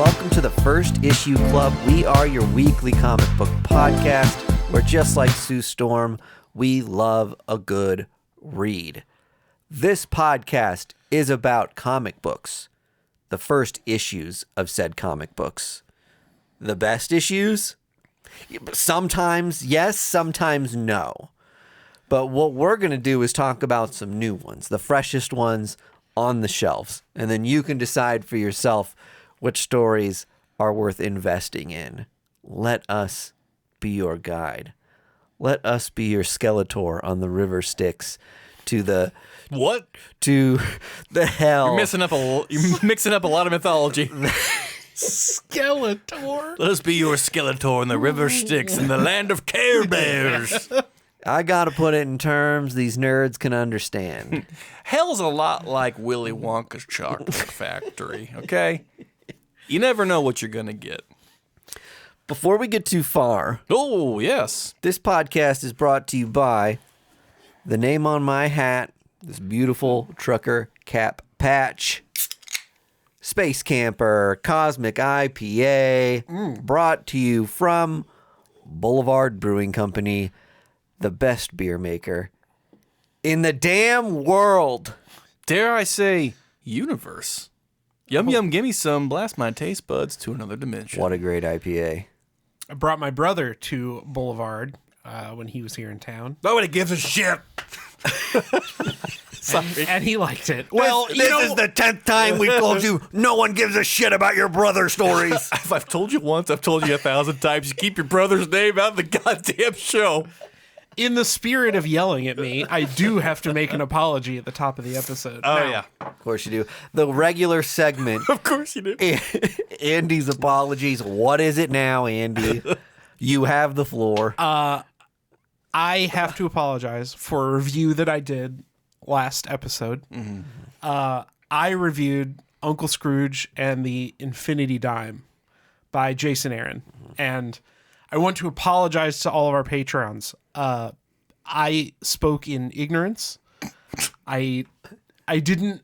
welcome to the First Issue Club. We are your weekly comic book podcast where, just like Sue Storm, we love a good read. This podcast is about comic books, the first issues of said comic books. The best issues? Sometimes yes, sometimes no. But what we're going to do is talk about some new ones, the freshest ones on the shelves. And then you can decide for yourself which stories are worth investing in. Let us be your guide. Let us be your Skeletor on the river Styx to the... What? To the hell. You're mixing up a lot of mythology. Skeletor. Let us be your Skeletor in the river Styx in the land of Care Bears. I gotta put it in terms these nerds can understand. Hell's a lot like Willy Wonka's chocolate factory, okay? You never know what you're gonna get. Before we get too far, Oh, yes. this podcast is brought to you by the name on my hat, this beautiful trucker cap patch, Space Camper Cosmic IPA, brought to you from Boulevard Brewing Company, the best beer maker in the damn world. Dare I say, universe. Yum, yum, gimme some. Blast my taste buds to another dimension. What a great IPA. I brought my brother to Boulevard when he was here in town. Nobody gives a shit. Sorry. And he liked it. Well, this is the 10th time we told you no one gives a shit about your brother stories. If I've told you once, I've told you 1,000 times. You keep your brother's name out of the goddamn show. in the spirit of yelling at me, I do have to make an apology at the top of the episode. Oh, Now, yeah. Of course you do. The regular segment, Of course you do. Andy's apologies. What is it now, Andy? You have the floor. I have to apologize for a review that I did last episode. Mm-hmm. I reviewed Uncle Scrooge and the Infinity Dime by Jason Aaron. And I want to apologize to all of our patrons. I spoke in ignorance. I didn't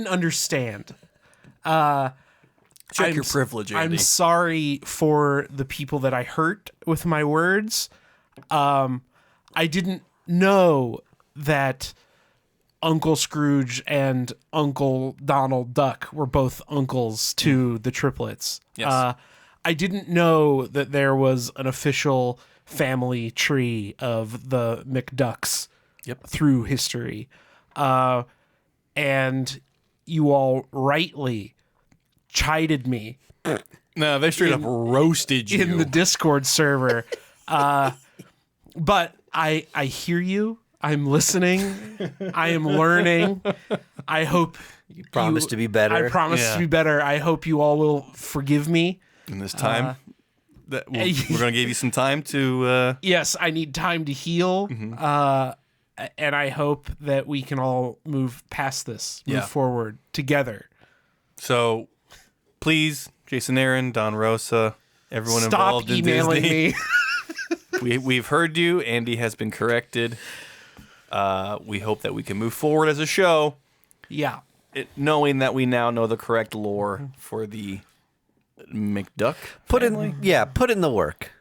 understand. Check your privilege, Andy. I'm sorry for the people that I hurt with my words. I didn't know that Uncle Scrooge and Uncle Donald Duck were both uncles to the triplets. Yes. I didn't know that there was an official family tree of the McDucks through history. And you all rightly chided me No, they straight up roasted you. in the Discord server. But I hear you. I'm listening. I am learning. I hope you promise to be better. I promise Yeah. to be better. I hope you all will forgive me. In this time, that we're going to give you some time to... Yes, I need time to heal. And I hope that we can all move past this, move forward together. So, please, Jason Aaron, Don Rosa, everyone Stop involved in emailing Disney. me. We've heard you. Andy has been corrected. We hope that we can move forward as a show, Yeah. knowing that we now know the correct lore for the McDuck Put family. in the work.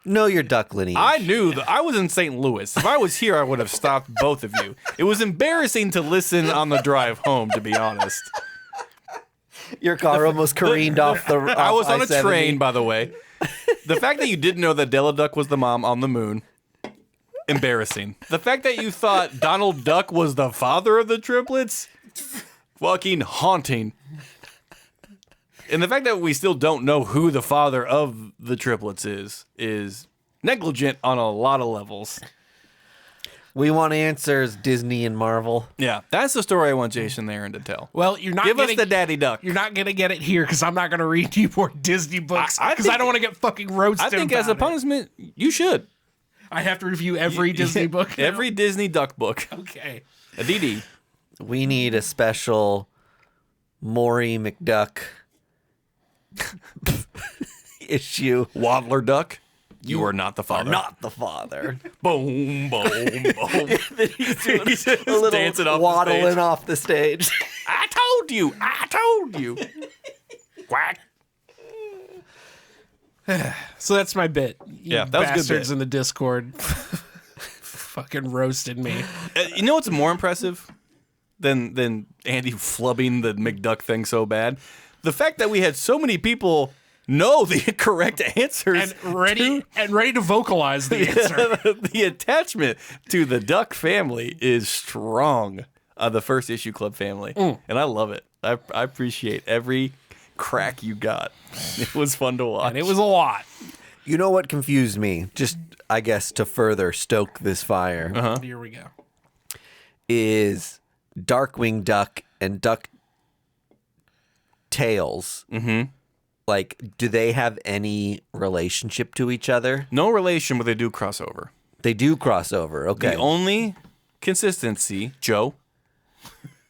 Know your duck lineage. I knew that I was in St. Louis. If I was here, I would have stopped both of you. It was embarrassing to listen on the drive home, to be honest. Your car almost careened off the. I was on a I-70. train, by the way. The fact that you didn't know that Della Duck was the mom on the moon, embarrassing. The fact that you thought Donald Duck was the father of the triplets, fucking haunting. And the fact that we still don't know who the father of the triplets is negligent on a lot of levels. We want answers, Disney and Marvel. Yeah, that's the story I want Jason Aaron to tell. Well, you're not Give gonna, us the daddy duck. You're not going to get it here because I'm not going to read you more Disney books I because I think- don't want to get fucking roasted. I think as a about it. punishment, you should. I have to review every Disney book. now? Every Disney duck book. Okay. A DD. We need a special Maury McDuck issue. Waddler duck. You are not the father. Not the father. Boom, boom, boom. He's doing He's a little dancing off the waddling stage. off the stage. I told you. I told you. Quack. So that's my bit. You Yeah, that was a good bastards bit. in the Discord fucking roasted me. You know what's more impressive than Andy flubbing the McDuck thing so bad? The fact that we had so many people know the correct answers And ready to vocalize the answer. the attachment to the Duck family is strong. The first issue club family, and I love it. I appreciate every crack you got. It was fun to watch. And it was a lot. You know what confused me? Just, I guess, to further stoke this fire, Here we go. is Darkwing Duck and Duck Tails. Mm-hmm. Like, do they have any relationship to each other? No relation, but they do crossover. They do cross over. Okay. The only consistency, Joe.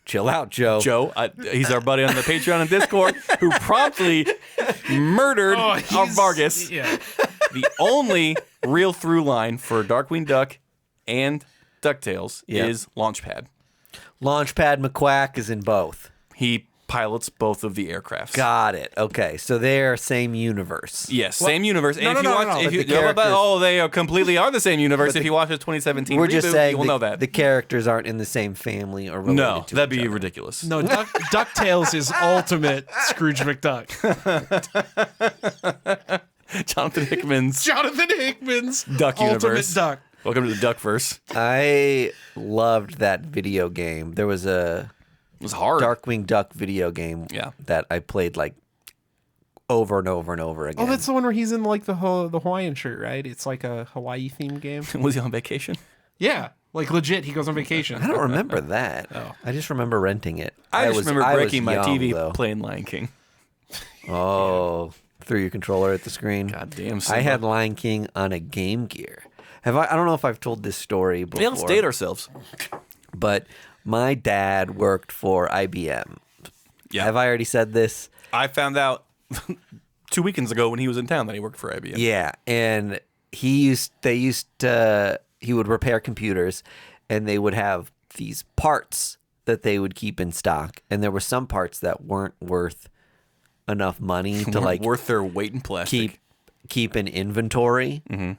Chill out, Joe. Joe, he's our buddy on the Patreon and Discord, who promptly murdered our Vargas. Yeah. The only real through line for Darkwing Duck and DuckTales is Launchpad. Launchpad McQuack is in both. He pilots both of the aircrafts. Got it. Okay, so they're same universe. Yes, same universe. And no, if you no, watch, no, if but you the characters- they are completely are the same universe. If you watch the 2017 We're reboot, just saying you will know that. the characters aren't in the same family or related No, to that'd each be other. ridiculous. No, DuckTales is ultimate Scrooge McDuck. Jonathan Hickman's Jonathan Hickman's Duck ultimate universe. duck. Welcome to the Duckverse. I loved that video game. There was a It was hard. Darkwing Duck video game that I played like over and over and over again. Oh, that's the one where he's in like the Hawaiian shirt, right? It's like a Hawaii themed game. Was he on vacation? Yeah, like legit, he goes on vacation. I don't remember that. I just remember renting it. I just remember was breaking my young, TV though. playing Lion King. Oh, threw your controller at the screen. God damn. I had Lion King on a Game Gear. I don't know if I've told this story before. We outstayed ourselves. But my dad worked for IBM. Yeah. Have I already said this? I found out 2 weekends ago when he was in town that he worked for IBM. Yeah, and he would repair computers, and they would have these parts that they would keep in stock, and there were some parts that weren't worth enough money to like worth their weight in plastic. keep in inventory. Mm-hmm.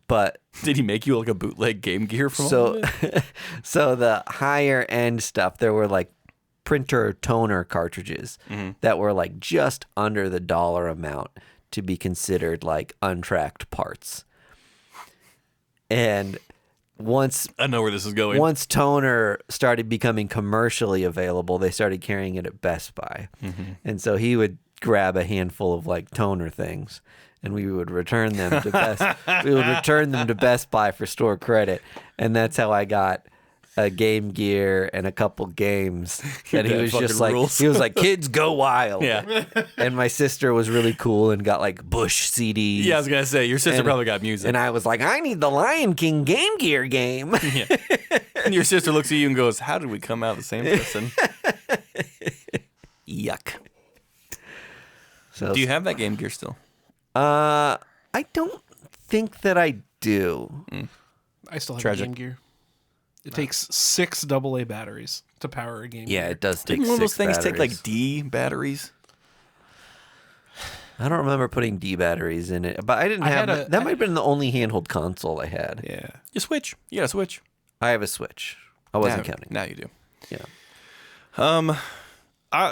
But Did he make you like a bootleg Game Gear from all of it? so the higher end stuff, there were like printer toner cartridges that were like just under the dollar amount to be considered like untracked parts. And once I know where this is going. once toner started becoming commercially available, they started carrying it at Best Buy. And so he would grab a handful of like toner things, and we would return them to Best Buy for store credit. And that's how I got a Game Gear and a couple games. And he dad was just fucking like, rules. he was like, kids go wild. Yeah. And my sister was really cool and got like Bush CDs. Yeah, I was going to say, your sister probably got music. And I was like, I need the Lion King Game Gear game. And your sister looks at you and goes, how did we come out the same person? Yuck. So Do you have that Game Gear still? I don't think that I do. I still have Tragic. a Game Gear. It takes 6 AA batteries to power a Game Yeah, Gear. it does take Didn't one of those 6 things take batteries. like D batteries? I don't remember putting D batteries in it, but I didn't have. That might have been the only handheld console I had. Yeah. You switch. You got to switch. I have a Switch. I wasn't counting. Now you do. Yeah.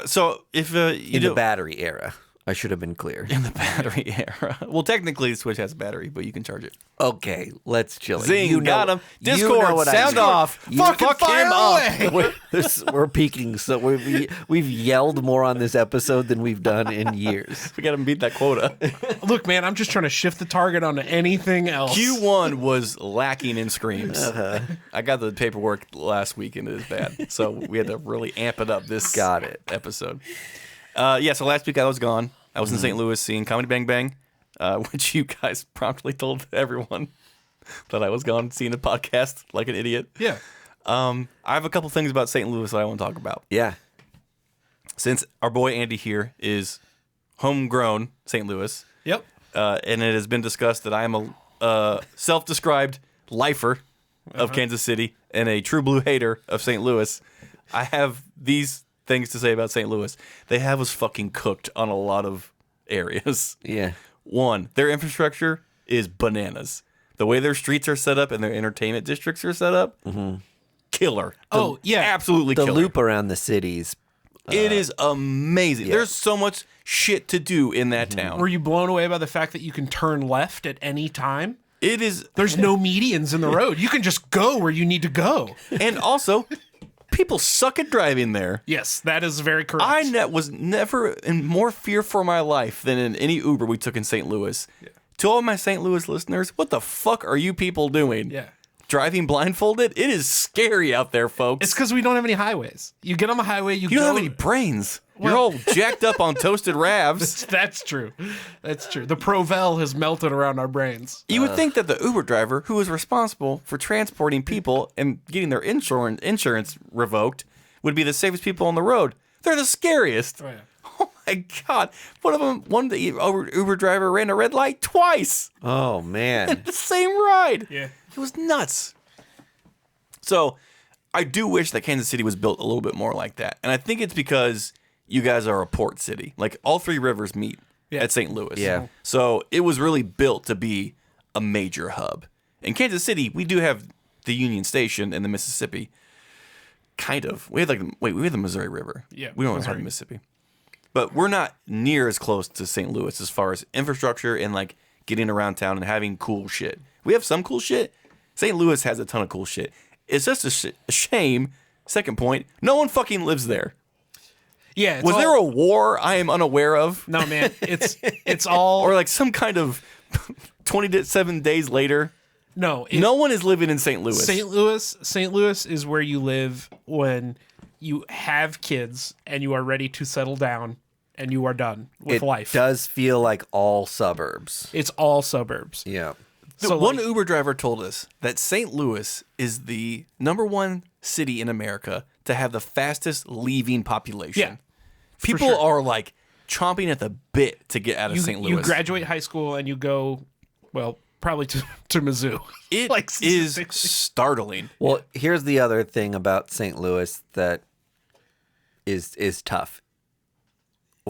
So if you In do the battery era, I should have been clear. in the battery era, well, technically the Switch has a battery, but you can charge it. Okay, let's chill. it. Zing, You know- got him. you know Discord, what I sound mean. off. You- Fuck him up. We're peaking, so we've yelled more on this episode than we've done in years. We got to beat that quota. Look, man, I'm just trying to shift the target onto anything else. Q1 was lacking in screams. I got the paperwork last week and it is bad. So we had to really amp it up this Got it. episode. So last week I was gone. I was in St. Louis seeing Comedy Bang Bang, which you guys promptly told everyone that I was gone seeing a podcast like an idiot. Yeah. I have a couple things about St. Louis that I want to talk about. Yeah. Since our boy Andy here is homegrown St. Louis, Yep. and it has been discussed that I am a self-described lifer of Kansas City and a true blue hater of St. Louis, I have these things to say about St. Louis. They have us fucking cooked on a lot of areas. Yeah. One, their infrastructure is bananas. The way their streets are set up and their entertainment districts are set up, killer. Oh, yeah. Absolutely The killer. loop around the cities. It is amazing. yeah. There's so much shit to do in that town. Were you blown away by the fact that you can turn left at any time? It is, There's no medians in the road. You can just go where you need to go. and also, people suck at driving there. Yes, that is very correct. I was never in more fear for my life than in any Uber we took in St. Louis. Yeah. To all my St. Louis listeners, what the fuck are you people doing? Yeah. Driving blindfolded? It is scary out there, folks. It's because we don't have any highways. You get on the highway, you You go. don't have any brains. You're all jacked up on toasted ravs. That's true. That's true. The Provel has melted around our brains. You would think that the Uber driver, who is responsible for transporting people and getting their insurance revoked, would be the safest people on the road. They're the scariest. Oh, yeah. Oh my God. One of the Uber driver ran a red light twice. Oh, man. The same ride. Yeah. It was nuts. So I do wish that Kansas City was built a little bit more like that. And I think it's because you guys are a port city. Like all three rivers meet at St. Louis. Yeah. So it was really built to be a major hub. In Kansas City, we do have the Union Station in the Mississippi. Kind of. We have the Missouri River. Yeah, We don't have Missouri. the Mississippi. But we're not near as close to St. Louis as far as infrastructure and like getting around town and having cool shit. We have some cool shit. St. Louis has a ton of cool shit. It's just a shame. Second point, no one fucking lives there. Yeah. Was there a war I am unaware of? No, man. It's all. Or like some kind of 27 days later? No. No one is living in St. Louis. St. Louis is where you live when you have kids and you are ready to settle down and you are done with life. It does feel like all suburbs. It's all suburbs. Yeah. So One like, Uber driver told us that St. Louis is the #1 city in America to have the fastest leaving population. Yeah, People sure. are like chomping at the bit to get out of St. Louis. you graduate high school and you go, well, probably to Mizzou. It Like, is seriously. startling. Well, here's the other thing about St. Louis that is tough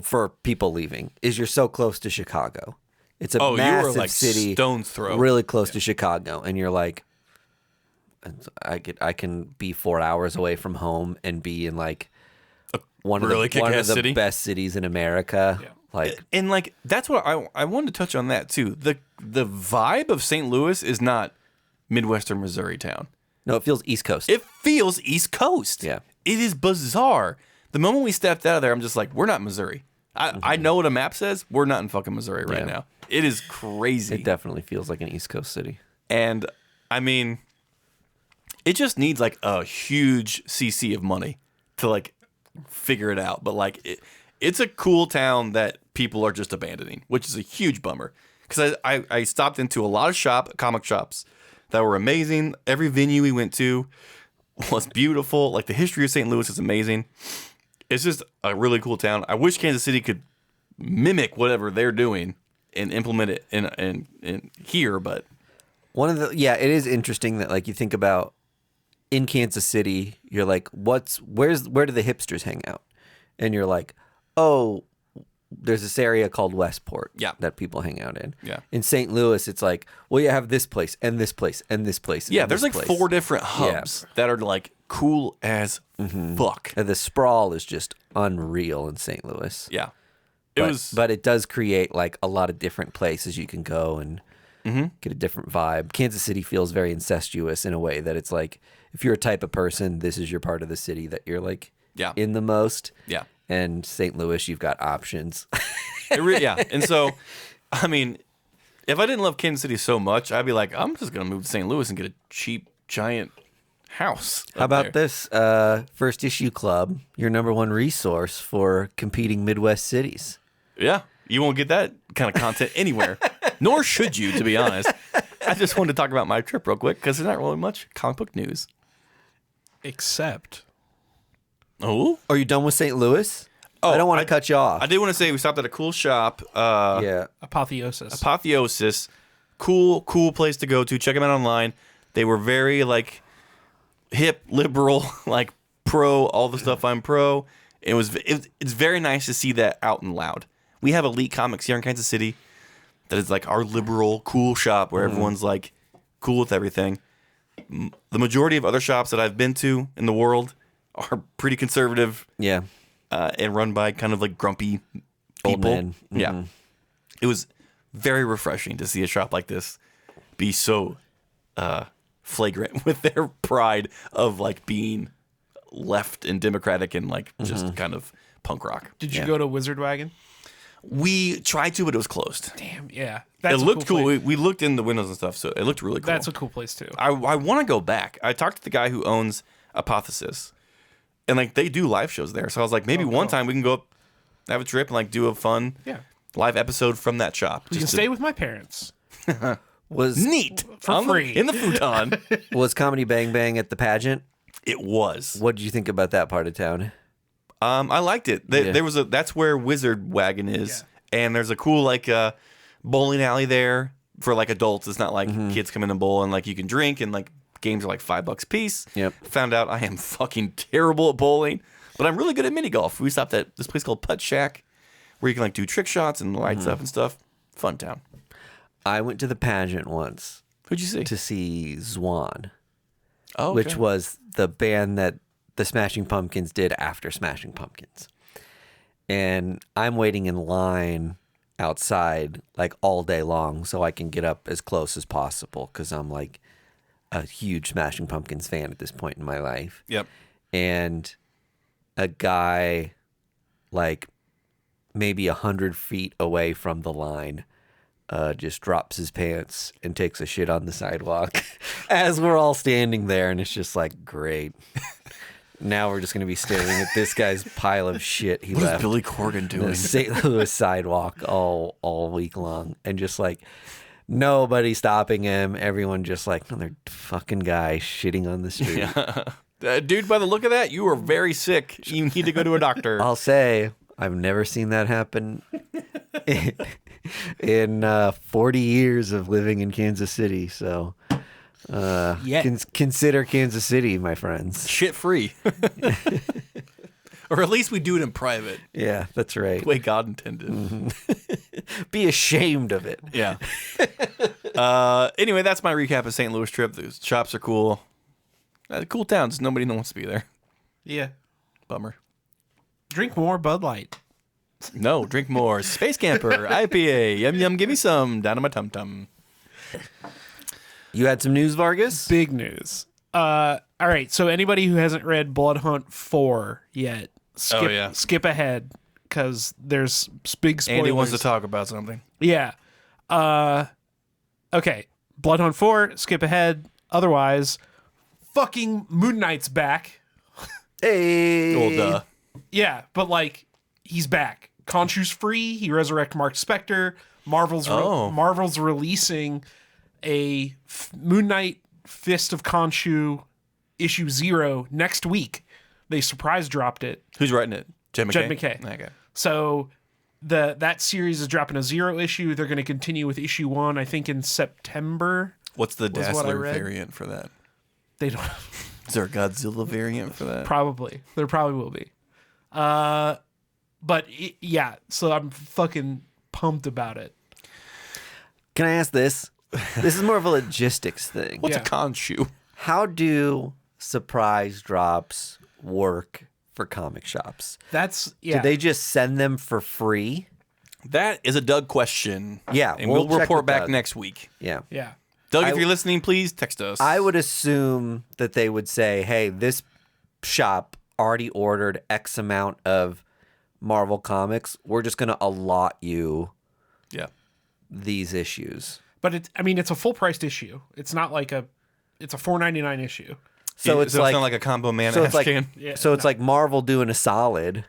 for people leaving is you're so close to Chicago. It's a You were massive like city, stone's throw. really close to Chicago, and you're like, I can be 4 hours away from home and be in like one of really the kick-ass city? best cities in America. Yeah. Like, And like that's what I wanted to touch on that too. The vibe of St. Louis is not Midwestern Missouri town. no, it feels East Coast. It feels East Coast. Yeah. It is bizarre. The moment we stepped out of there, I'm just like, we're not in Missouri. I know what a map says. We're not in fucking Missouri right Yeah. now. It is crazy. It definitely feels like an East Coast city. And I mean, it just needs like a huge CC of money to like figure it out. But like, it's a cool town that people are just abandoning, which is a huge bummer. Because I stopped into a lot of comic shops that were amazing. Every venue we went to was beautiful. Like the history of St. Louis is amazing. It's just a really cool town. I wish Kansas City could mimic whatever they're doing and implement it in here, but it is interesting that like you think about in Kansas City, you're like, where do the hipsters hang out? And you're like, oh, there's this area called Westport that people hang out in. Yeah. In St. Louis, it's like, well, you have this place and this place and this place. yeah, and there's this like place. 4 different hubs that are like cool as fuck. And the sprawl is just unreal in St. Louis. Yeah. But it does create like a lot of different places you can go and get a different vibe. Kansas City feels very incestuous in a way that it's like, if you're a type of person, this is your part of the city that you're like in the most. Yeah. And St. Louis, you've got options. Yeah. And so, I mean, if I didn't love Kansas City so much, I'd be like, I'm just going to move to St. Louis and get a cheap, giant house. How about this? First Issue Club, your #1 resource for competing Midwest cities. Yeah. You won't get that kind of content anywhere. Nor should you, to be honest. I just wanted to talk about my trip real quick because there's not really much comic book news. Except. Oh? Are you done with St. Louis? I don't want to cut you off. I did want to say we stopped at a cool shop. Yeah. Apotheosis. Apotheosis. Cool place to go to. Check them out online. They were very like hip, liberal, like pro, all the stuff I'm pro. It's very nice to see that out and loud. We have Elite Comics here in Kansas City. that is like our liberal, cool shop where everyone's like cool with everything. The majority of other shops that I've been to in the world are pretty conservative. Yeah. And run by kind of like grumpy people. Old men. Yeah. It was very refreshing to see a shop like this be so flagrant with their pride of like being left and democratic and like just kind of punk rock. Did you go to Wizard Wagon? We tried to, but it was closed. Damn, yeah. It looked cool. place. We looked in the windows and stuff, so it looked really cool. That's a cool place too. I want to go back. I talked to the guy who owns Apotheosis, and like they do live shows there. So I was like, maybe one time we can go up, have a trip, and like do a fun live episode from that shop. You can stay with my parents Was neat for free in the futon. was Comedy Bang Bang at the pageant? It was. What did you think about that part of town? I liked it. There was that's where Wizard Wagon is, and there's a cool like bowling alley there for like adults. It's not like kids come in and bowl and like you can drink and like games are like $5 a piece. Yep. Found out I am fucking terrible at bowling, but I'm really good at mini golf. We stopped at this place called Putt Shack, where you can like do trick shots and lights up and stuff. Fun town. I went to the pageant once Who'd you see? to see Zwan, Oh, okay. which was the band that the Smashing Pumpkins did after Smashing Pumpkins. And I'm waiting in line outside like all day long so I can get up as close as possible because I'm like a huge Smashing Pumpkins fan at this point in my life. Yep. And a guy like maybe 100 feet away from the line just drops his pants and takes a shit on the sidewalk as we're all standing there, and it's just like, great. Now we're just going to be staring at this guy's pile of shit he What is left Billy Corgan on doing? the St. Louis sidewalk all week long, and just like nobody stopping him. Everyone just like another fucking guy shitting on the street. Dude, by the look of that, you are very sick. You need to go to a doctor. I'll say I've never seen that happen in 40 years of living in Kansas City. So consider Kansas City, my friends. Shit free. Or at least we do it in private. Yeah, that's right. The way God intended. Be ashamed of it. Yeah. Anyway, that's my recap of St. Louis trip. The shops are cool. Cool town. Just nobody wants to be there. Yeah. Bummer. Drink more Bud Light. No, drink more. Space Camper, IPA. Yum, yum, give me some. Down to my tum-tum. You had some news, Vargas? Big news. All right. So anybody who hasn't read Blood Hunt 4 yet, skip ahead because there's big spoilers. Andy wants to talk about something. Yeah. Okay. Blood Hunt 4, skip ahead. Otherwise, fucking Moon Knight's back. Hey. Well, duh. Yeah, but like he's back. Khonshu's free. He resurrected Mark Spector. Marvel's releasing a Moon Knight Fist of Khonshu issue 0 next week. They surprise dropped it. Who's writing it? Jed Jed McKay. Okay. So that series is dropping a 0 issue. They're going to continue with issue 1, I think, in September. What's the what I Dazzler read. variant for that? They don't. Is there a Godzilla variant for that? Probably. There probably will be. But yeah, so I'm fucking pumped about it. Can I ask this? This is more of a logistics thing. What's Yeah. a Khonshu? How do surprise drops work for comic shops? That's Do they just send them for free? That is a Doug question. Yeah, And we'll we'll check report with back Doug. next week. Yeah. Yeah. Doug, if you're listening, please text us. I would assume that they would say, hey, this shop already ordered X amount of Marvel comics. We're just going to allot you these issues. But it's a full priced issue. It's not like it's a $4.99 issue. So it's like, not like a combo man so it's like, can. it's like Marvel doing a solid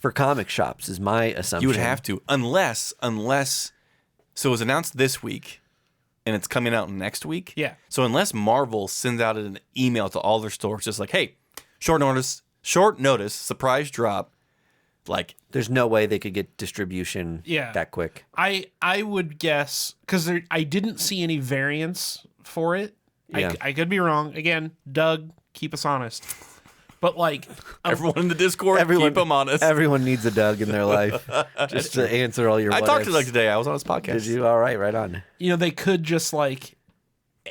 for comic shops is my assumption. You would have to, unless so it was announced this week and it's coming out next week. Yeah. So unless Marvel sends out an email to all their stores just like, hey, short notice, surprise drop, like There's no way they could get distribution that quick. I would guess because I didn't see any variants for it. Yeah. I could be wrong. Again, Doug, keep us honest. But like Everyone in the Discord, keep them honest. Everyone needs a Doug in their life just to answer all your I what talked ifs. to Doug today. I was on his podcast. Did you? All right on. they could just like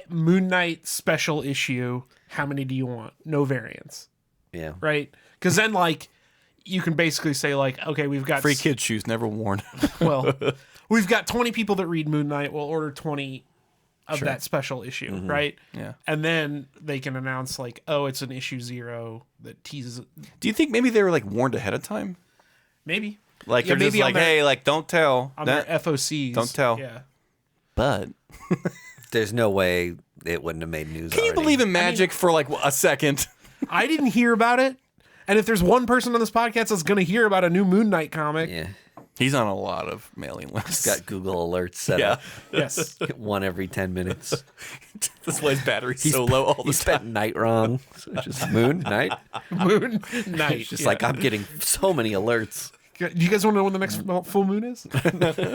Moon Knight special issue. How many do you want? No variants, Yeah. right? Because then like you can basically say like, okay, we've got Free kids shoes, never worn. Well, we've got 20 people that read Moon Knight. We'll order 20 of that special issue, right? Yeah. And then they can announce like, oh, it's an issue 0 that teases. Do you think maybe they were like warned ahead of time? Maybe. Like Yeah, they're just maybe on like, their- hey, like don't tell. On That- their FOCs. don't tell. Yeah. But There's no way it wouldn't have made news. can you believe in magic for like a second? I didn't hear about it. And if there's one person on this podcast that's going to hear about a new Moon Knight comic, Yeah. He's on a lot of mailing lists. Got Google alerts set yeah. up. yes. One every 10 minutes. This way's battery's so low all the He spent time. night wrong. So just Moon, night. Moon Knight. It's just yeah. like I'm getting so many alerts. Do you guys want to know when the next full moon is?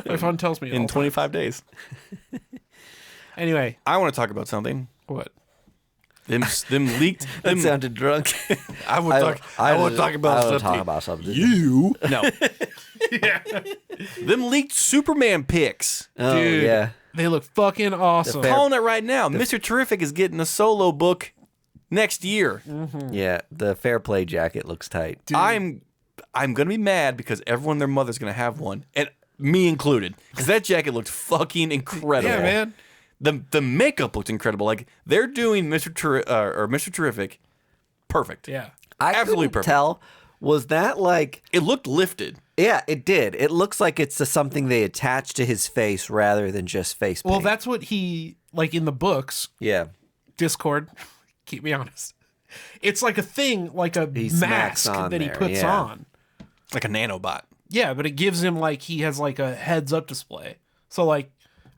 My phone tells me. In 25 days. Anyway, I want to talk about something. what? Them leaked. That Them, sounded drunk. I want to talk about something. talk about something. You no. Them leaked Superman pics. Oh, Dude. yeah. They look fucking awesome. fair- Calling it right now. Mr. Terrific is getting a solo book next year. Yeah. The Fair Play jacket looks tight. I'm gonna be mad because everyone and their mother's gonna have one, and me included, because that jacket looked fucking incredible. Yeah, man. The makeup looked incredible. Like they're doing Mr. Terrific, perfect. Yeah. I Absolutely couldn't perfect. tell. Was that like... It looked lifted. Yeah, it did. It looks like it's something they attached to his face rather than just face paint. Well, that's what he, like in the books, Yeah. Discord, keep me honest. It's like a thing, like a He smacks mask on that he there, puts yeah. on. Like a nanobot. Yeah, but it gives him like, he has like a heads up display. So like,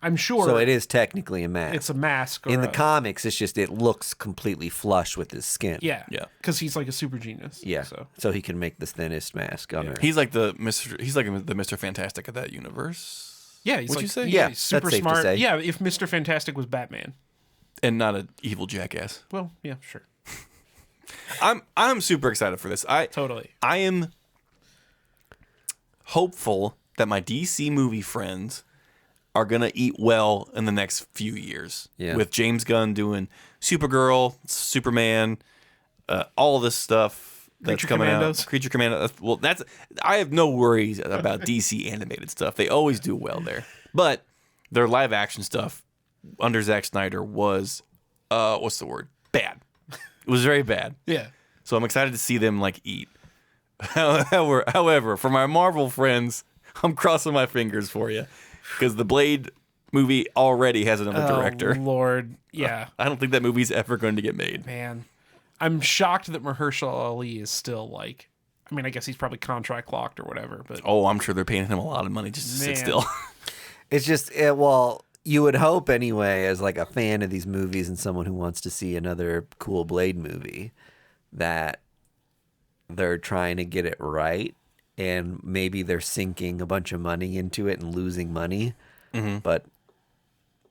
I'm sure So it is technically a mask. it's a mask. Or In the a- comics, it's just it looks completely flush with his skin. Yeah. Yeah. Because he's like a super genius. Yeah. So. So he can make the thinnest mask on Earth. He's like the Mr. Fantastic of that universe. Yeah, he's Would like, you say? Yeah, he's super that's safe to smart. say. Yeah, if Mr. Fantastic was Batman. And not an evil jackass. Well, yeah, sure. I'm super excited for this. Totally. I am hopeful that my DC movie friends are gonna eat well in the next few years. Yeah. With James Gunn doing Supergirl, Superman, all this stuff that's Creature coming Commandos. out. Creature Commando. Well, I have no worries about DC animated stuff. They always do well there. But their live action stuff under Zack Snyder was what's the word? Bad. It was very bad. Yeah. So I'm excited to see them like eat. However, for my Marvel friends, I'm crossing my fingers for you because the Blade movie already has another director. Oh, Lord. Yeah. I don't think that movie's ever going to get made. Man. I'm shocked that Mahershala Ali is still like, I mean, I guess he's probably contract locked or whatever, but Oh, I'm sure they're paying him a lot of money just to sit Man. still. It's just, well, you would hope anyway, as like a fan of these movies and someone who wants to see another cool Blade movie, that they're trying to get it right. And maybe they're sinking a bunch of money into it and losing money. But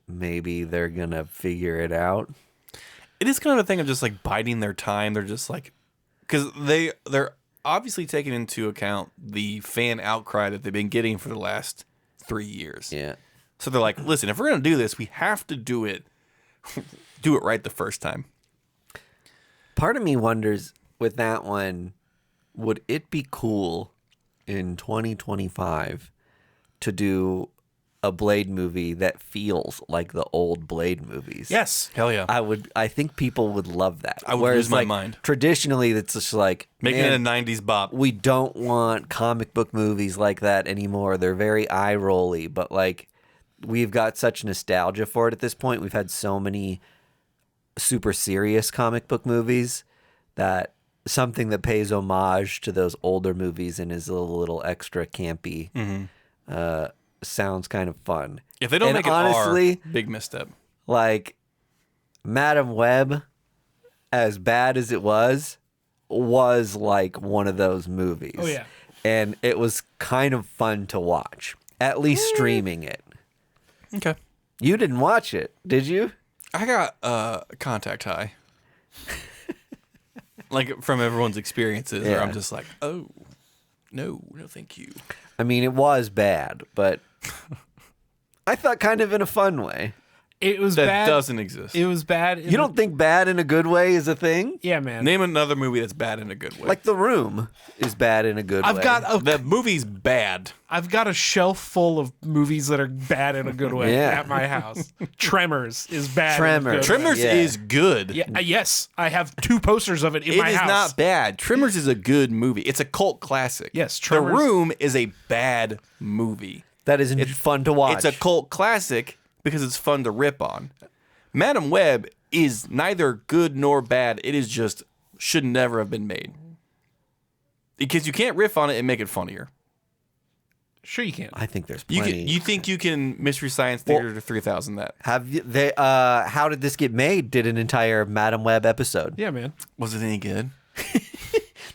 maybe they're going to figure it out. It is kind of a thing of just like biding their time. They're just like, because they're obviously taking into account the fan outcry that they've been getting for the last 3 years. Yeah. So they're like, listen, if we're going to do this, we have to do it right the first time. Part of me wonders with that one, would it be cool in 2025 to do a Blade movie that feels like the old Blade movies? yes. Hell yeah. I think people would love that. I would Whereas, lose my like, mind. Traditionally, it's just like, Making man, it a 90s bop. we don't want comic book movies like that anymore. They're very eye rolly, but like we've got such nostalgia for it at this point. We've had so many super serious comic book movies that something that pays homage to those older movies and is a little extra campy sounds kind of fun. If they don't And make it honestly, big misstep. like Madam Web, as bad as it was like one of those movies. Oh, yeah. And it was kind of fun to watch, at least streaming it. Okay. You didn't watch it, did you? I got contact high. like from everyone's experiences, where Yeah. I'm just like, oh, no, thank you. I mean, it was bad, but I thought kind of in a fun way. It was That bad. doesn't exist. It was bad. You don't think bad in a good way is a thing? Yeah, man. Name another movie that's bad in a good way. Like The Room is bad in a good way. The movie's bad. I've got a shelf full of movies that are bad in a good way Yeah. at my house. Tremors is bad. Tremors. In a good Tremors way. Yeah. is good. Yeah, yes, I have 2 posters of it in It my is house. not bad. Tremors is a good movie. It's a cult classic. Yes, The Tremors- Room is a bad movie. That isn't fun to watch. It's a cult classic because it's fun to rip on. Madam Web is neither good nor bad. It is just should never have been made. Because you can't riff on it and make it funnier. Sure, you can. I think there's You plenty. you think you can Mystery Science Theater to 3000 that? Have you, they? How did this get made? Did an entire Madam Web episode? Yeah, man. Was it any good?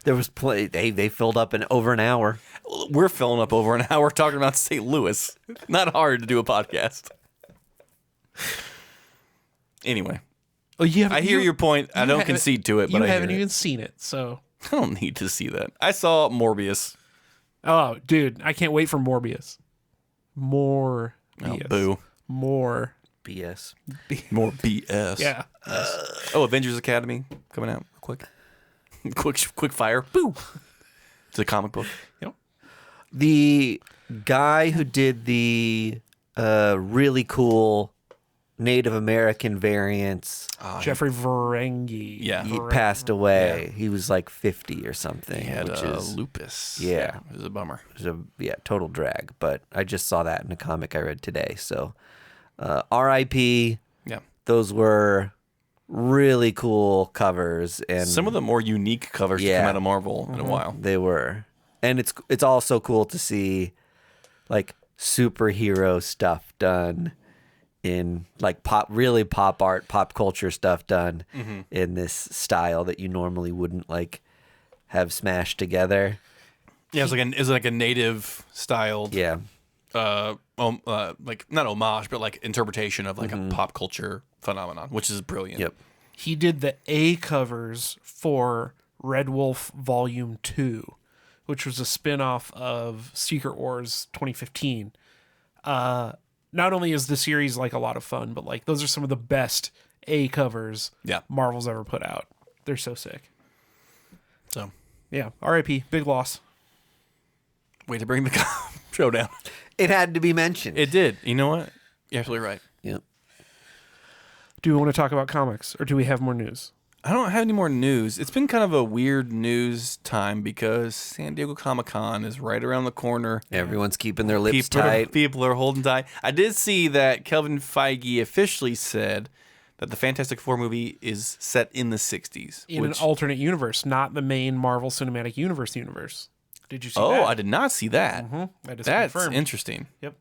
There was play. They filled up in over an hour. We're filling up over an hour talking about St. Louis. Not hard to do a podcast. Anyway, Oh, you I hear your point. I don't haven't- concede to it, but you I hear haven't it. even seen it, so. I don't need to see that. I saw Morbius. Oh, dude, I can't wait for Morbius. More. Oh, boo. More. BS. More BS. Yeah. Oh, Avengers Academy coming out real quick. quick fire. Boo. It's a comic book. Yep. The guy who did the really cool Native American variants, Jeffrey Ferengi. Yeah. he passed away. He was like 50 or something, He had which is lupus. Yeah. It was a bummer. total drag. But I just saw that in a comic I read today. So, R.I.P. Yeah. Those were really cool covers, and Some of the more unique covers to Yeah. come out of Marvel in a while. they were. And it's also cool to see like superhero stuff done in like really pop art, pop culture stuff done in this style that you normally wouldn't like have smashed together. Yeah, it's like a native styled Yeah. like not homage, but like interpretation of like a pop culture phenomenon, which is brilliant. Yep. He did the A covers for Red Wolf Volume 2, which was a spin-off of Secret Wars 2015. Not only is the series like a lot of fun, but like those are some of the best A covers Yeah. Marvel's ever put out. They're so sick. So Yeah. R.I.P. Big loss. way to bring the show down. It had to be mentioned. It did. You know what? You're absolutely right. Yep. Do we want to talk about comics or do we have more news? I don't have any more news. It's been kind of a weird news time because San Diego Comic-Con is right around the corner. Everyone's keeping their lips tight. People are holding tight. I did see that Kevin Feige officially said that the Fantastic Four movie is set in the 60s. In an alternate universe, not the main Marvel Cinematic Universe. Did you see that? Oh, I did not see that. That is That's confirmed. interesting. Yep.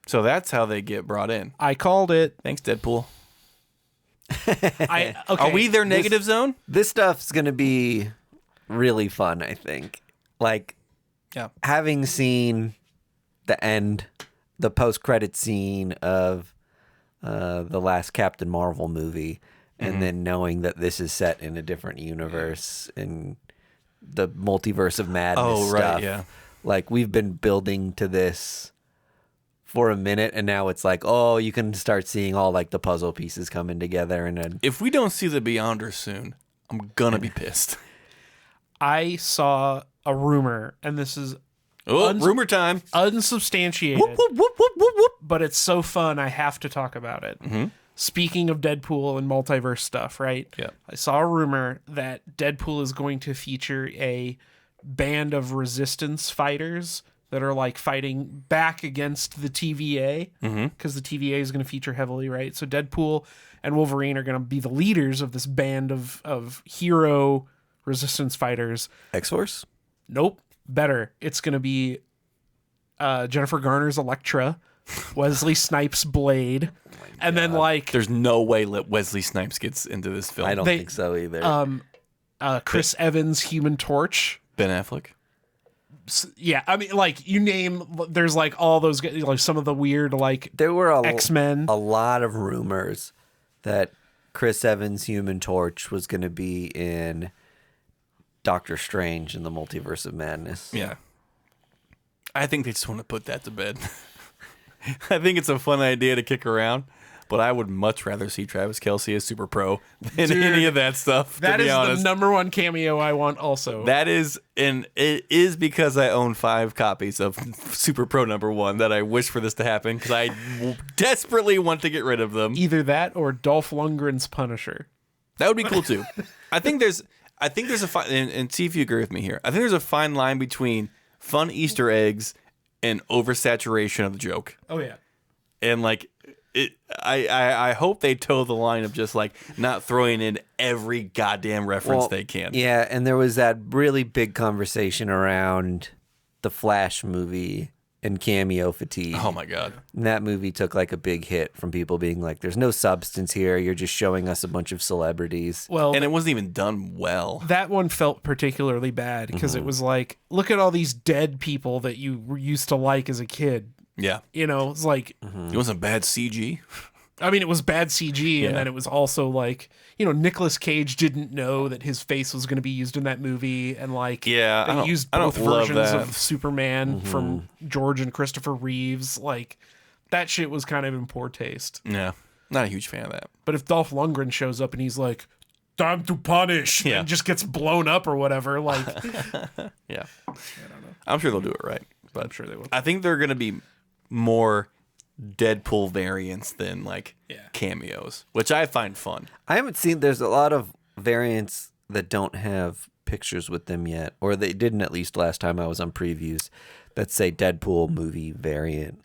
So that's how they get brought in. I called it. Thanks, Deadpool. Okay. Are we their negative zone? This stuff's going to be really fun, I think. Like, Yeah. having seen the end, the post-credit scene of the last Captain Marvel movie, and then knowing that this is set in a different universe in the multiverse of madness Oh, right, stuff. yeah. Like, we've been building to this for a minute, and now it's like, oh, you can start seeing all like the puzzle pieces coming together, and then If we don't see the Beyonders soon, I'm gonna be pissed. I saw a rumor, and this is Oh, rumor time. unsubstantiated, but it's so fun. I have to talk about it. Speaking of Deadpool and multiverse stuff, right? Yeah. I saw a rumor that Deadpool is going to feature a band of resistance fighters that are like fighting back against the TVA, because the TVA is going to feature heavily, right? So Deadpool and Wolverine are going to be the leaders of this band of hero resistance fighters. X-Force? Nope. Better. It's going to be Jennifer Garner's Elektra, Wesley Snipes' Blade, and then like There's no way Wesley Snipes gets into this film. I don't They- think so either. Chris Evans' Human Torch. Ben Affleck. Yeah, I mean, like you name, there's like all those, like some of the weird, like There were X-Men. a lot of rumors that Chris Evans' Human Torch was going to be in Doctor Strange in the Multiverse of Madness. Yeah. I think they just want to put that to bed. I think it's a fun idea to kick around, but I would much rather see Travis Kelce as Super Pro than any of that stuff, That to be is honest. the number one cameo I want also. That is, and it is because I own 5 copies of Super Pro #1 that I wish for this to happen because I desperately want to get rid of them. Either that or Dolph Lundgren's Punisher. That would be cool too. I think there's a fine, and see if you agree with me here. I think there's a fine line between fun Easter eggs and oversaturation of the joke. Oh, yeah. And like, I hope they toe the line of just like not throwing in every goddamn reference they can. Yeah, and there was that really big conversation around the Flash movie and cameo fatigue. Oh my god. And that movie took like a big hit from people being like, there's no substance here. You're just showing us a bunch of celebrities. Well, And it wasn't even done well. that one felt particularly bad because it was like, look at all these dead people that you used to like as a kid. Yeah. You know, it's like, It wasn't bad CG. I mean, it was bad CG, and then it was also like, you know, Nicolas Cage didn't know that his face was going to be used in that movie, and like, Yeah, they used I both don't love versions that. of Superman from George and Christopher Reeves. Like, that shit was kind of in poor taste. Yeah. Not a huge fan of that. But if Dolph Lundgren shows up and he's like, "Time to punish," Yeah. and just gets blown up or whatever, like, Yeah. I'm sure they'll do it right. But I'm sure they will. I think they're going to be more Deadpool variants than like cameos, which I find fun. I haven't seen, there's a lot of variants that don't have pictures with them yet, or they didn't at least last time I was on previews, that say Deadpool movie variant.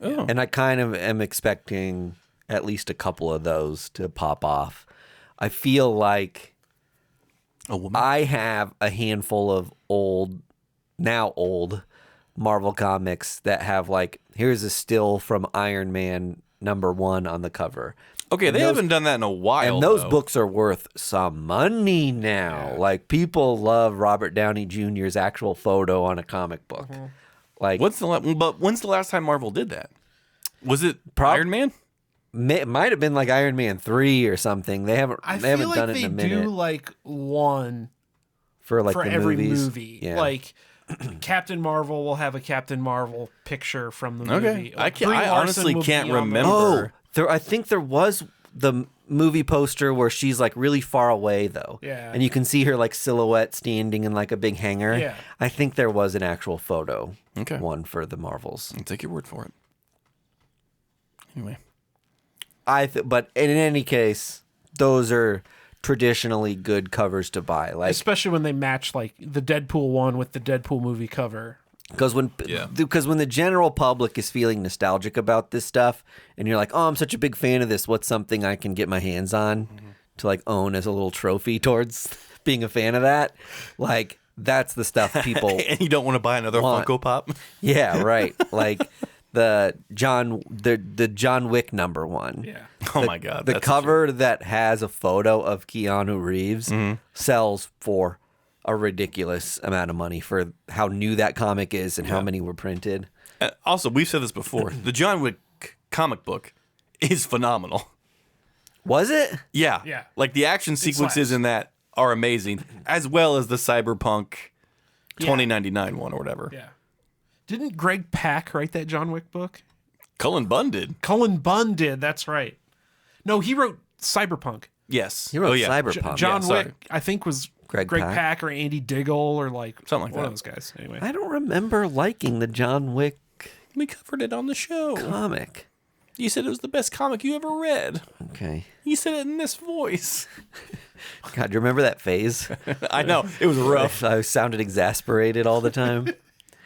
Oh. And I kind of am expecting at least a couple of those to pop off. I feel like A woman. I have a handful of now old Marvel comics that have like, here's a still from Iron Man #1 on the cover. Okay, they haven't done that in a while. And those though. books are worth some money now. Like, people love Robert Downey Jr.'s actual photo on a comic book. Like, When's the last time Marvel did that? Was it Iron Man? it might have been like Iron Man 3 or something. They haven't I they haven't feel done like it in a they minute do like one for like for the every movies. movie. Yeah. Like Captain Marvel will have a Captain Marvel picture from the movie. Okay. Like, I Brie Larson honestly will can't be on the- remember. I think there was the movie poster where she's like really far away though. Yeah. And you can see her like silhouette standing in like a big hangar. Yeah. I think there was an actual photo. Okay. One for the Marvels. I'll take your word for it. Anyway. But in any case, those are traditionally good covers to buy. Like, Especially when they match like the Deadpool one with the Deadpool movie cover. because when the general public is feeling nostalgic about this stuff, and you're like, oh, I'm such a big fan of this. What's something I can get my hands on to like own as a little trophy towards being a fan of that? Like, that's the stuff people. And you don't want to buy another Want. Funko Pop? Yeah, right. Like the John Wick #1. Yeah. Oh my God. The that's cover that has a photo of Keanu Reeves sells for a ridiculous amount of money for how new that comic is and how many were printed. Also, we've said this before. The John Wick comic book is phenomenal. Was it? Yeah. Yeah. Like the action sequences slaps. in that are amazing, as well as the Cyberpunk 2099 one or whatever. Yeah. Didn't Greg Pak write that John Wick book? Cullen Bunn did. Cullen Bunn did. That's right. No, he wrote Cyberpunk. Yes. He wrote yeah. Cyberpunk. John sorry. Wick, I think, was Greg Greg Pak? Pak or Andy Diggle or like Something like one that. of those guys. Anyway, I don't remember liking the John Wick We covered it on the show. comic. You said it was the best comic you ever read. Okay. You said it in this voice. God, do you remember that phase? I know. It was rough. I sounded exasperated all the time.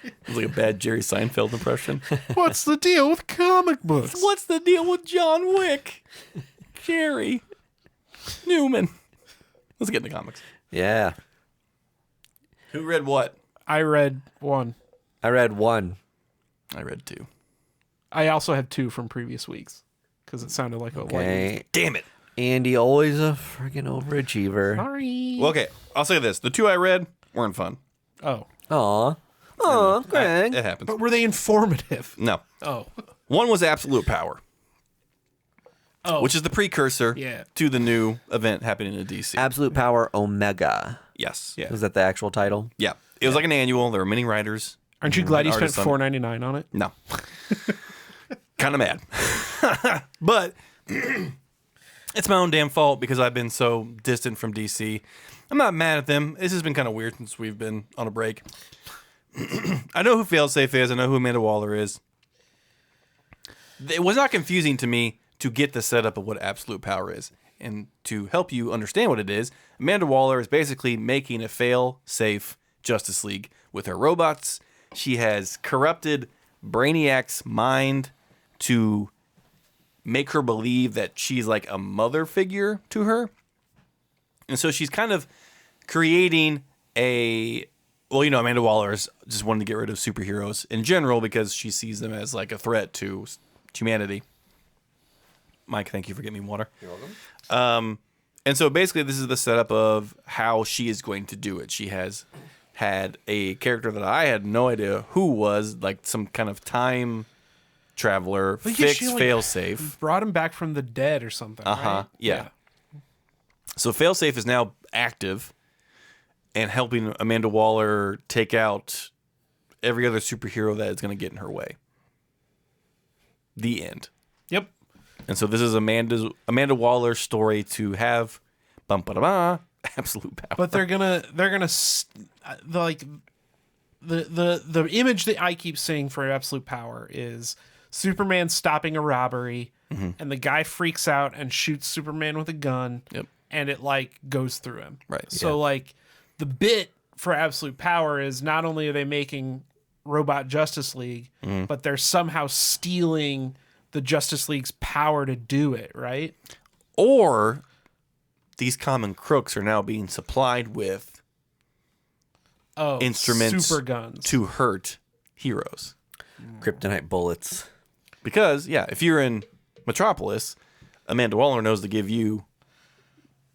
It was like a bad Jerry Seinfeld impression. what's the deal with comic books? What's the deal with John Wick? Jerry Newman. Let's get into comics. Yeah. Who read what? I read one. I read one. I read 2. I also have 2 from previous weeks because it sounded like a light. Okay. Damn it. Andy, always a friggin' overachiever. Sorry. Well, okay. I'll say this. The 2 I read weren't fun. Oh, Aw. Aw, Greg. It happens. but were they informative? No. Oh, One was Absolute Power, oh, which is the precursor Yeah. to the new event happening in DC. Absolute Power Omega. Yes. Yeah. Was that the actual title? Yeah. It was like an annual. There were many writers. Aren't you glad you spent artists on it. $4.99 on it? No. Kind of mad. But it's my own damn fault because I've been so distant from DC. I'm not mad at them. This has been kind of weird since we've been on a break. I know who Failsafe is. I know who Amanda Waller is. It was not confusing to me to get the setup of what absolute power is. And to help you understand what it is, Amanda Waller is basically making a fail-safe Justice League with her robots. She has corrupted Brainiac's mind to make her believe that she's like a mother figure to her. And so she's kind of creating Amanda Waller is just wanting to get rid of superheroes in general because she sees them as like a threat to humanity. Mike, thank you for getting me water. You're welcome. And so basically this is the setup of how she is going to do it. She has had a character that I had no idea who was, like some kind of time traveler, fail-safe. Brought him back from the dead or something, right? Yeah. So fail-safe is now active and helping Amanda Waller take out every other superhero that is going to get in her way. The end. Yep. And so this is Amanda Waller's story to have absolute power. But they're gonna like the image that I keep seeing for absolute power is Superman stopping a robbery, and the guy freaks out and shoots Superman with a gun, and it like goes through him. Right. So like the bit for absolute power is not only are they making Robot Justice League, but they're somehow stealing the Justice League's power to do it, right? Or these common crooks are now being supplied with instruments super guns to hurt heroes. Kryptonite bullets. Because, if you're in Metropolis, Amanda Waller knows to give you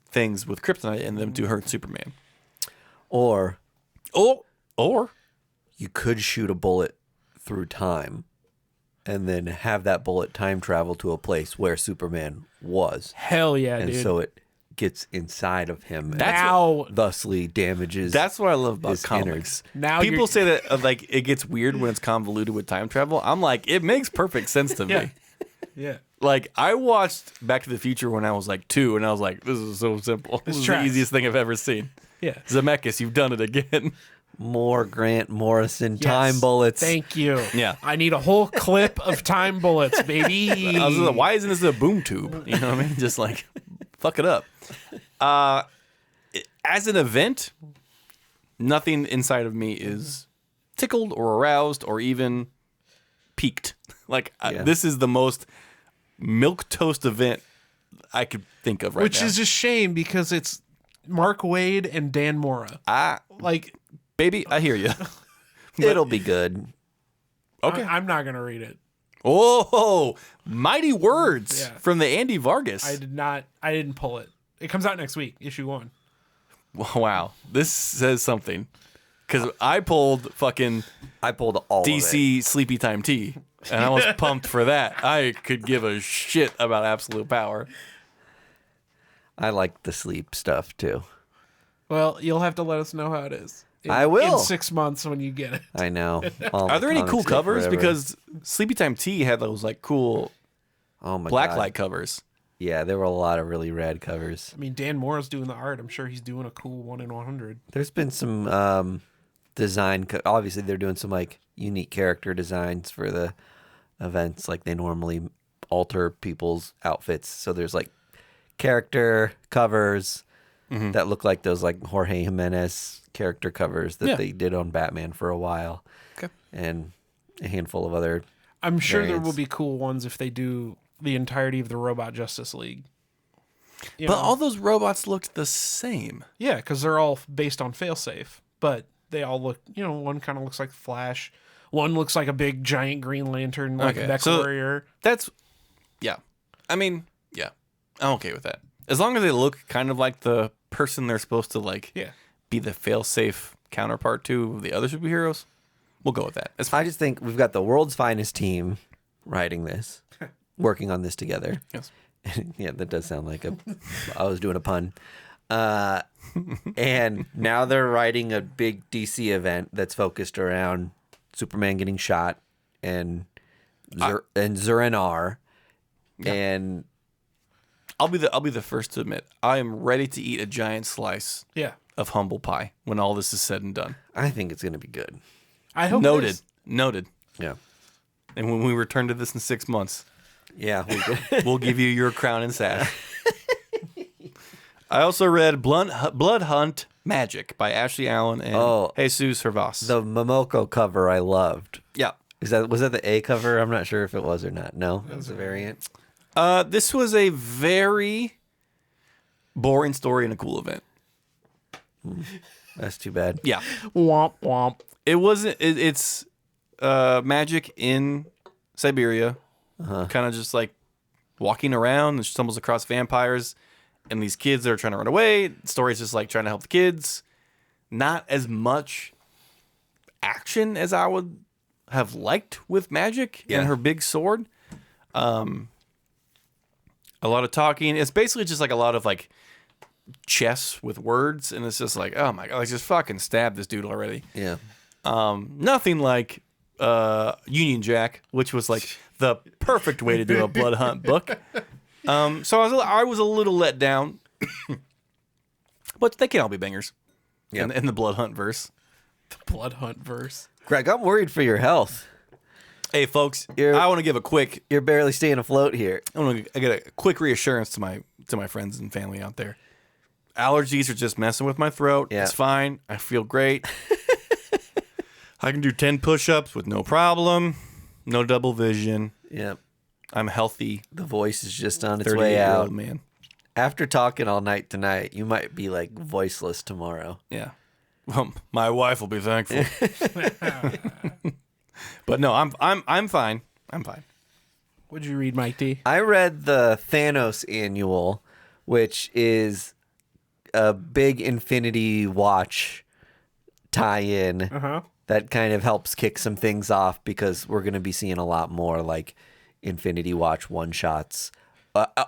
things with kryptonite in them to hurt Superman. Or Or you could shoot a bullet through time and then have that bullet time travel to a place where Superman was. Hell yeah, And dude. so it gets inside of him Now- and thusly damages. that's what I love about his comics. Now People you're- say that like it gets weird when it's convoluted with time travel. I'm like, it makes perfect sense to Yeah. me. yeah. Like, I watched Back to the Future when I was like 2, and I was like, this is so simple. This is the tracks. easiest thing I've ever seen. Yeah. Zemeckis, you've done it again. more Grant Morrison Yes. time bullets. Thank you. Yeah. I need a whole clip of time bullets, baby. I was like, why isn't this a boom tube? You know what I mean? Just like, fuck it up. As an event, nothing inside of me is tickled or aroused or even piqued. Like, this is the most milquetoast event I could think of right Which now. is a shame because it's Mark Waid and Dan Mora. Like, Baby, I hear you. It'll be good. Okay. I'm not going to read it. Oh, mighty words Yeah. from the Andy Vargas. I didn't pull it. It comes out next week, issue 1. Wow. This says something. Because I pulled fucking I pulled all of it. DC Sleepy Time Tea, and I was pumped for that. I could give a shit about absolute power. I like the sleep stuff too. Well, you'll have to let us know how it is. I will. In 6 months when you get it. I know. Are there any cool covers? Because Sleepy Time Tea had those like cool oh my blacklight God. covers. Yeah, there were a lot of really rad covers. I mean, Dan Mora's doing the art. I'm sure he's doing a cool 1 in 100. There's been some design. Obviously, they're doing some like unique character designs for the events. Like they normally alter people's outfits. So there's like character covers that look like those like Jorge Jimenez character covers that they did on Batman for a while. Okay. And a handful of other. I'm sure there variants. will be cool ones if they do the entirety of the Robot Justice League. You But know? all those robots looked the same. Yeah, because they're all based on failsafe, but they all look, one kind of looks like Flash. One looks like a big giant Green Lantern, like Okay, Mech so- Warrior. That's, yeah. I mean, yeah. I'm okay with that. As long as they look kind of like the person they're supposed to like Yeah. be the fail-safe counterpart to the other superheroes, we'll go with that. It's fine. I just think we've got the world's finest team writing this, working on this together. Yes. Yeah, that does sound like I was doing a pun. And now they're writing a big DC event that's focused around Superman getting shot and Zur-En-Arrh. Yeah. And I'll be the first to admit I am ready to eat a giant slice of humble pie when all this is said and done. I think it's going to be good. I hope Noted. Yeah. And when we return to this in 6 months, Yeah. we'll give you your crown and sash. I also read Blood Hunt Magic by Ashley Allen and Jesus Hervas. The Momoko cover I loved. Yeah. Was that the A cover? I'm not sure if it was or not. No, it was a variant. This was a very boring story and a cool event. That's too bad. Yeah. Womp womp. It wasn't. It's magic in Siberia, kind of just like walking around and stumbles across vampires and these kids that are trying to run away. The story's just like trying to help the kids. Not as much action as I would have liked with magic and her big sword. A lot of talking. It's basically just like a lot of like chess with words, and it's just like, oh my god, like just fucking stab this dude already. Yeah. Nothing like Union Jack, which was like the perfect way to do a blood hunt book. So I was a little let down, but they can all be bangers. Yeah. In the blood hunt verse. The Blood Hunt verse. Greg, I'm worried for your health. Hey folks, I want to give a quick. You're barely staying afloat here. I get a quick reassurance to my friends and family out there. Allergies are just messing with my throat. Yeah. It's fine. I feel great. I can do 10 push-ups with no problem. No double vision. Yep. I'm healthy. The voice is just on its way 38-year-old out. man. After talking all night tonight, you might be like voiceless tomorrow. Yeah. Well, my wife will be thankful. But no, I'm fine. I'm fine. What'd you read, Mike D? I read the Thanos Annual, which is a big Infinity Watch tie-in that kind of helps kick some things off because we're going to be seeing a lot more like Infinity Watch one-shots.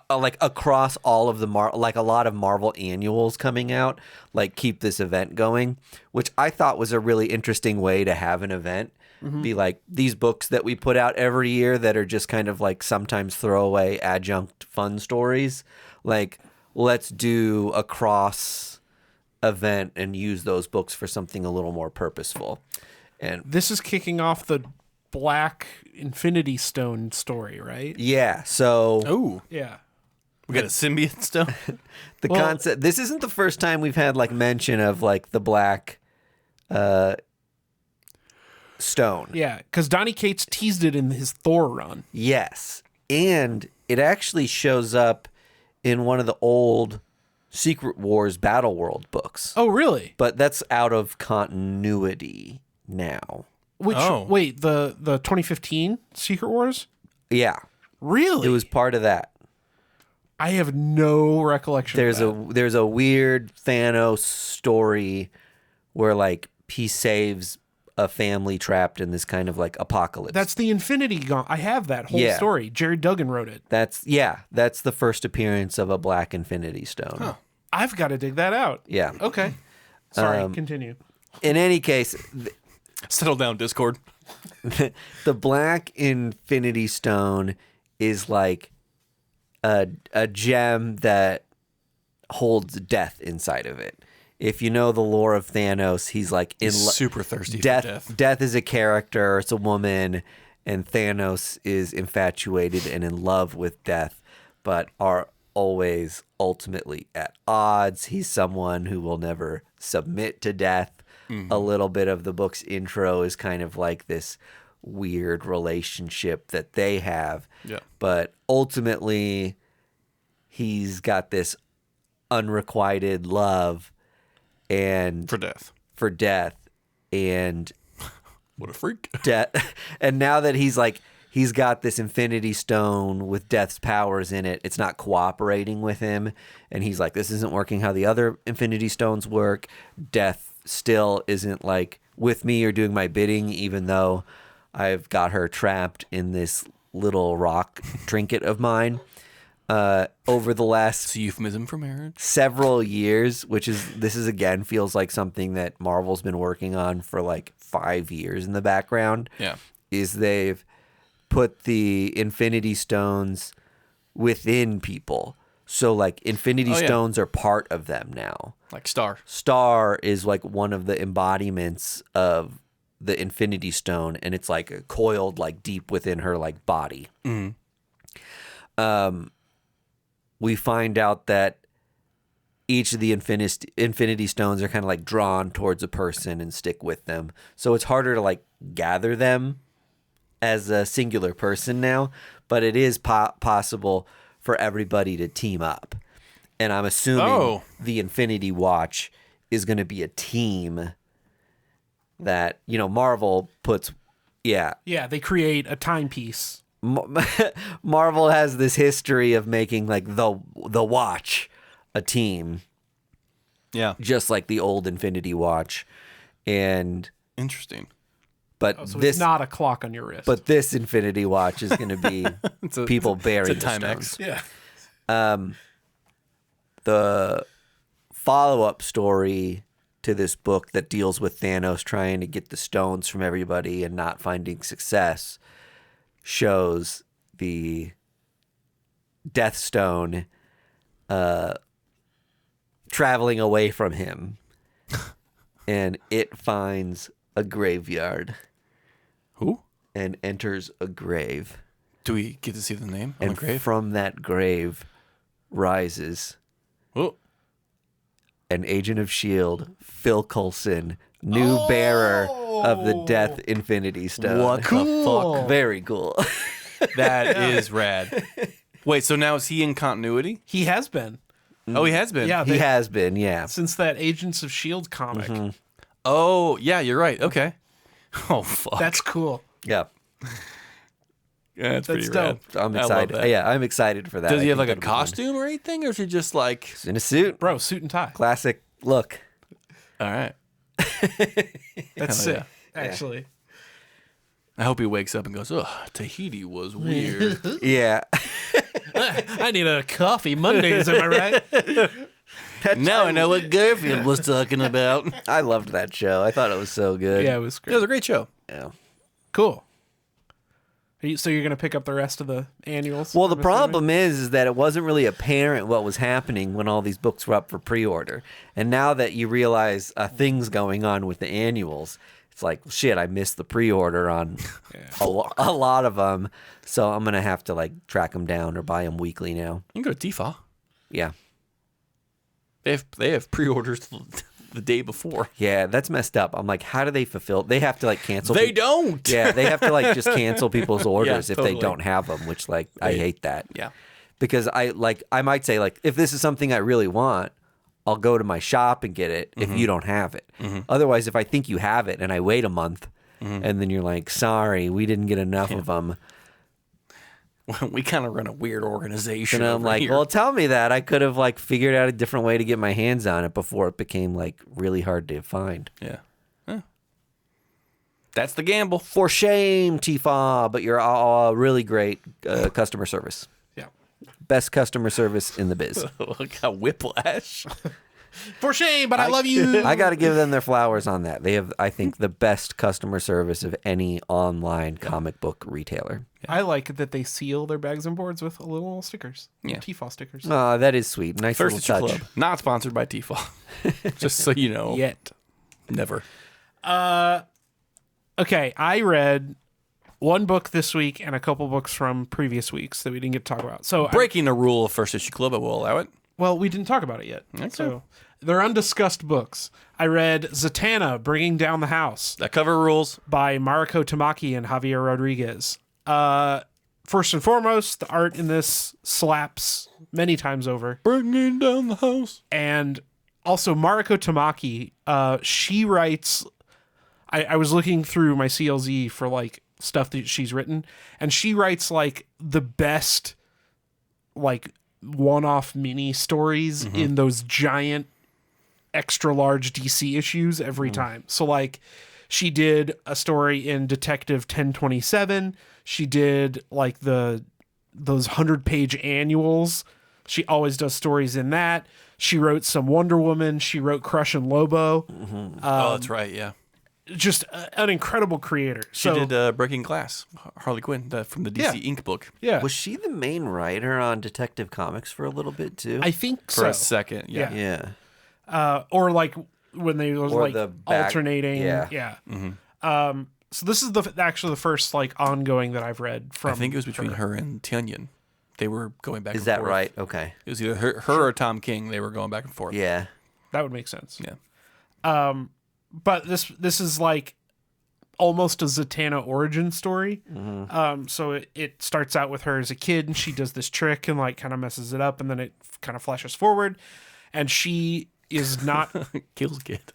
Like across all of the like a lot of Marvel annuals coming out, like keep this event going, which I thought was a really interesting way to have an event. Be like these books that we put out every year that are just kind of like sometimes throwaway adjunct fun stories. Like let's do a cross event and use those books for something a little more purposeful. And This is kicking off the Black Infinity Stone story, right? yeah, so Oh, Yeah. we got a symbiote stone. the concept. This isn't the first time we've had like mention of like the black stone. Yeah, because Donny Cates teased it in his Thor run. Yes, and it actually shows up in one of the old Secret Wars Battle World books. Oh, really? But that's out of continuity now. Which wait, the 2015 Secret Wars? Yeah, Really? it was part of that. I have no recollection. There's a weird Thanos story where like he saves a family trapped in this kind of like apocalypse. That's the Infinity Gauntlet. I have that whole Yeah. story. Jerry Duggan wrote it. That's the first appearance of a black Infinity Stone. I've got to dig that out. Yeah. Okay. Sorry, continue. In any case, Settle down, Discord. the black Infinity Stone is like a gem that holds death inside of it. If you know the lore of Thanos, he's like Super thirsty death. for death. Death is a character. It's a woman, and Thanos is infatuated and in love with death, but are always ultimately at odds. He's someone who will never submit to death. A little bit of the book's intro is kind of like this weird relationship that they have. Yeah. But ultimately, he's got this unrequited love and For death. and What a freak. death. And now that he's got this Infinity Stone with Death's powers in it, it's not cooperating with him, and he's like, this isn't working how the other Infinity Stones work. Death still isn't like with me or doing my bidding, even though I've got her trapped in this little rock trinket of mine. over the last It's a euphemism for marriage. several years, this is again feels like something that Marvel's been working on for like 5 years in the background. Yeah. Is they've put the Infinity Stones within people. So like Infinity Stones are part of them now. Like Star. Star is like one of the embodiments of the Infinity Stone, and it's like coiled like deep within her like body. We find out that each of the Infinity Stones are kind of like drawn towards a person and stick with them. So it's harder to like gather them as a singular person now, but it is possible for everybody to team up. And I'm assuming the Infinity Watch is going to be a team that, you know, Marvel puts, Yeah, they create a timepiece. Marvel has this history of making like the Watch a team. Yeah. Just like the old Infinity Watch. And Interesting. but So this it's not a clock on your wrist. but this Infinity Watch is going to be people burying It's a the Timex. stones. yeah. The follow-up story to this book that deals with Thanos trying to get the stones from everybody and not finding success shows the Death Stone traveling away from him, and it finds a graveyard Who? and enters a grave. Do we get to see the name on And the grave? from that grave rises Oh. an agent of S.H.I.E.L.D., Phil Coulson, new bearer of the Death Infinity Stone. What the fuck? Very cool. That is rad. Wait, so now is he in continuity? He has been. Oh, he has been. Yeah, He has been, yeah. since that Agents of S.H.I.E.L.D. comic. Oh, yeah, you're right. Okay. Oh, fuck. That's cool. Yeah. Yeah, that's pretty dope. rad. I'm I love excited. that. Yeah, I'm excited for that. Does he I have like think a that'll be fun. costume or anything, or is he just like? He's in a suit. Bro, suit and tie. Classic look. All right. That's Hell sick, actually. I hope he wakes up and goes, "Oh, Tahiti was weird." Yeah. I need a coffee Mondays, am I right? Now I know what Garfield was talking about. I loved that show. I thought it was so good. Yeah, it was It great. was a great show. Yeah. Cool. So you're going to pick up the rest of the annuals? Well, the I'm assuming? problem is that it wasn't really apparent what was happening when all these books were up for pre-order. And now that you realize things going on with the annuals, it's like, shit, I missed the pre-order on a lot of them. So I'm going to have to like track them down or buy them weekly now. You can go to Tifa. Yeah. They have pre-orders the day before. Yeah, that's messed up. I'm like, how do they fulfill? They have to like cancel. They don't. Yeah, they have to like just cancel people's orders if totally. they don't have them, which like I hate that. Yeah. Because I might say like if this is something I really want, I'll go to my shop and get it if you don't have it. Otherwise, if I think you have it and I wait a month and then you're like, sorry, we didn't get enough of them. We kind of run a weird organization. And I'm over like, here. well, tell me that. I could have like figured out a different way to get my hands on it before it became like really hard to find. Yeah. That's the gamble. For shame, Tifa, but you're really great customer service. Yeah. Best customer service in the biz. Look how whiplash. For shame, but I love you. I got to give them their flowers on that. They have, I think, the best customer service of any online comic book retailer. I like that they seal their bags and boards with little stickers. Yeah. T-Fall stickers. Oh, that is sweet. Nice First little Issue touch. Club. Not sponsored by Tifa. Just so you know. Yet. Never. Okay, I read one book this week and a couple books from previous weeks that we didn't get to talk about. So Breaking a rule of First Issue Club, I will allow it. well, we didn't talk about it yet. So they're undiscussed books. I read Zatanna, Bringing Down the House That cover rules. by Mariko Tamaki and Javier Rodriguez. First and foremost, the art in this slaps many times over. Bringing down the house. And also Mariko Tamaki, she writes... I was looking through my CLZ for like stuff that she's written, and she writes like the best like one-off mini stories in those giant extra large DC issues every time. So like she did a story in Detective 1027, she did like the those 100-page annuals. She always does stories in that. She wrote some Wonder Woman. She wrote Crush and Lobo. Oh, that's right. Yeah. Just an incredible creator. She did Breaking Glass, Harley Quinn, from the DC Ink book. Yeah. Was she the main writer on Detective Comics for a little bit too? I think For so. a second, yeah. Yeah. Or like when they was Or like the back- alternating. yeah. Yeah. So this is actually the first like ongoing that I've read from. I think it was between her and Tynion. They were going back and Is forth. that right? Okay. It was either her or Tom King. They were going back and forth. Yeah. That would make sense. Yeah. But this is like almost a Zatanna origin story. So it starts out with her as a kid, and she does this trick and like kind of messes it up, and then it kind of flashes forward, and she is not Kills kid.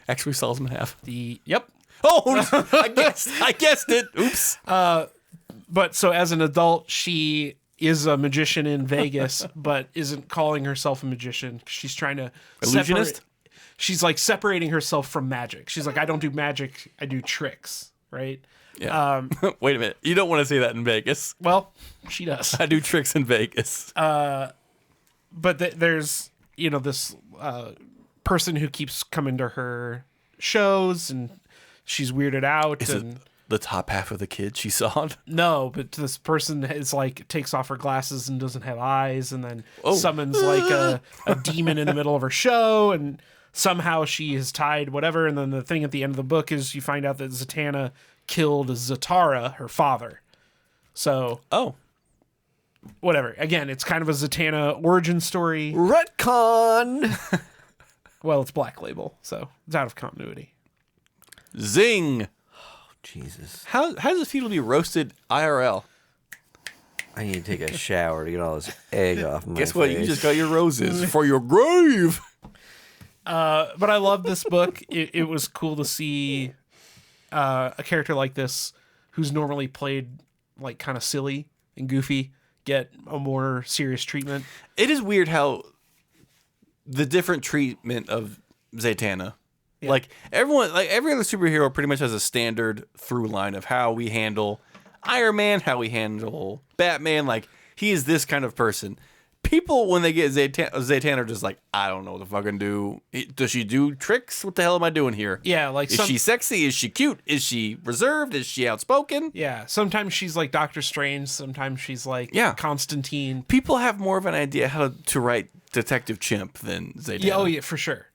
Actually saws him in half. Yep. Oh, I guessed it. Oops. But so as an adult, she is a magician in Vegas, but isn't calling herself a magician. She's trying to Illusionist? She's like separating herself from magic. She's like, I don't do magic, I do tricks, right? Yeah. Wait a minute. You don't want to say that in Vegas. Well, she does. I do tricks in Vegas. But there's, this person who keeps coming to her shows, and she's weirded out. Is it the top half of the kid she saw? No, but this person is like takes off her glasses and doesn't have eyes, and then summons like a demon in the middle of her show, and somehow she is tied, whatever. And then the thing at the end of the book is you find out that Zatanna killed Zatara, her father. So whatever. Again, it's kind of a Zatanna origin story. Retcon. Well, it's Black Label, so it's out of continuity. Zing. Jesus. How does it feel to be roasted IRL? I need to take a shower to get all this egg off my Guess what? face. You just got your roses for your grave. But I love this book. It was cool to see a character like this, who's normally played like kind of silly and goofy, get a more serious treatment. It is weird how the different treatment of Zatanna. Yeah. Like every other superhero pretty much has a standard through line of how we handle Iron Man, how we handle Batman. Like, he is this kind of person. People, when they get Zatanna, are just like, I don't know what to fucking do. Does she do tricks? What the hell am I doing here? Yeah, like is she sexy? Is she cute? Is she reserved? Is she outspoken? Yeah, sometimes she's like Doctor Strange. Sometimes she's like Constantine. People have more of an idea how to write Detective Chimp than Zatanna. Yeah, yeah, for sure.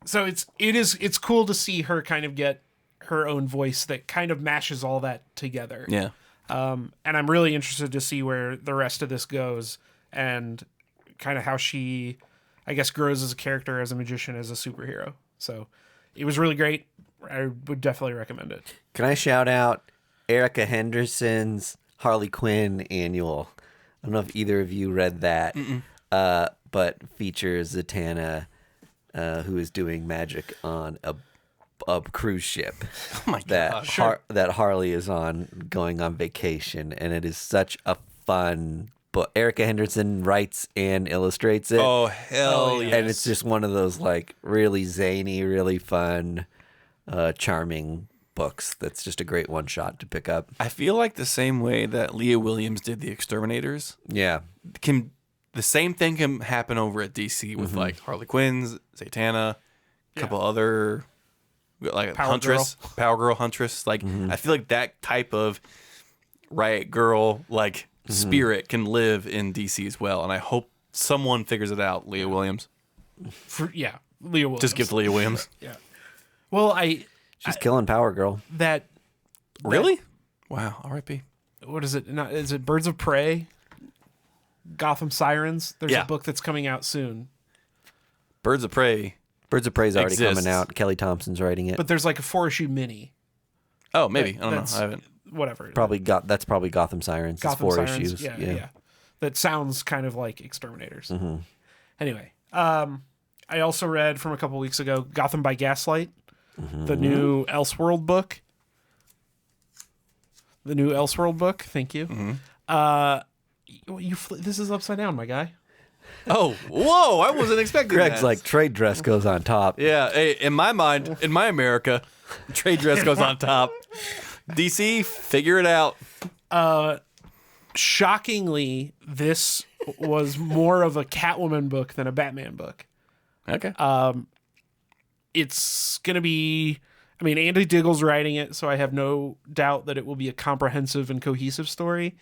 So it's cool to see her kind of get her own voice that kind of mashes all that together. Yeah. And I'm really interested to see where the rest of this goes and kind of how she, I guess, grows as a character, as a magician, as a superhero. So it was really great. I would definitely recommend it. Can I shout out Erica Henderson's Harley Quinn annual? I don't know if either of you read that, but features Zatanna, who is doing magic on a cruise ship. Oh my gosh. That Harley is on, going on vacation, and it is such a fun book. Erica Henderson writes and illustrates it. Oh, hell yes. And it's just one of those like really zany, really fun, charming books that's just a great one shot to pick up. I feel like the same way that Leah Williams did The Exterminators. Yeah. The same thing can happen over at DC with like Harley Quinn's, Zatanna, a couple other like Power Huntress, Power Girl Huntress. Like I feel like that type of Riot Girl like spirit can live in DC as well. And I hope someone figures it out. Leah Williams. Leah Williams. Just give to Leah Williams. Yeah. Well, She's killing Power Girl. Really? Wow. R.I.P. What is it? Is it Birds of Prey? Gotham Sirens? There's a book that's coming out soon. Birds of Prey. Birds of Prey's already Exists. coming out. Kelly Thompson's writing it. But there's like a 4-issue mini. Oh, maybe. I don't know. I haven't. Whatever. That's probably Gotham Sirens. Gotham it's 4 Sirens. issues. Yeah. That sounds kind of like Exterminators. Anyway, I also read from a couple weeks ago Gotham by Gaslight, the new Elseworld book. Thank you. This is upside down, my guy. Oh, whoa. I wasn't expecting Greg's that. like, trade dress goes on top. Yeah, hey, in my mind, in my America, trade dress goes on top. DC, figure it out. Shockingly, this was more of a Catwoman book than a Batman book. Okay. It's going to be... I mean, Andy Diggle's writing it, so I have no doubt that it will be a comprehensive and cohesive story.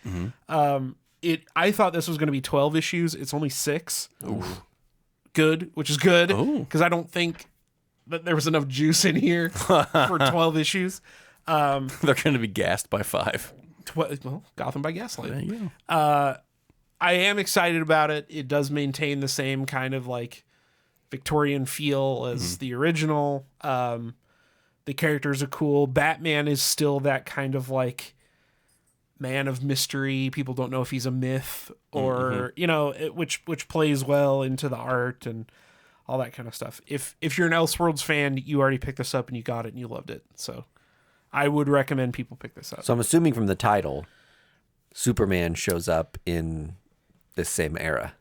I thought this was going to be 12 issues. It's only 6. Oof. Good, which is good, because I don't think that there was enough juice in here for 12 issues. They're going to be gassed by 5. Well, Gotham by Gaslight. There you go. I am excited about it. It does maintain the same kind of like Victorian feel as the original. The characters are cool. Batman is still that kind of like man of mystery. People don't know if he's a myth or which plays well into the art and all that kind of stuff. If you're an Elseworlds fan, you already picked this up and you got it and you loved it. So I would recommend people pick this up. So I'm assuming from the title, Superman shows up in this same era.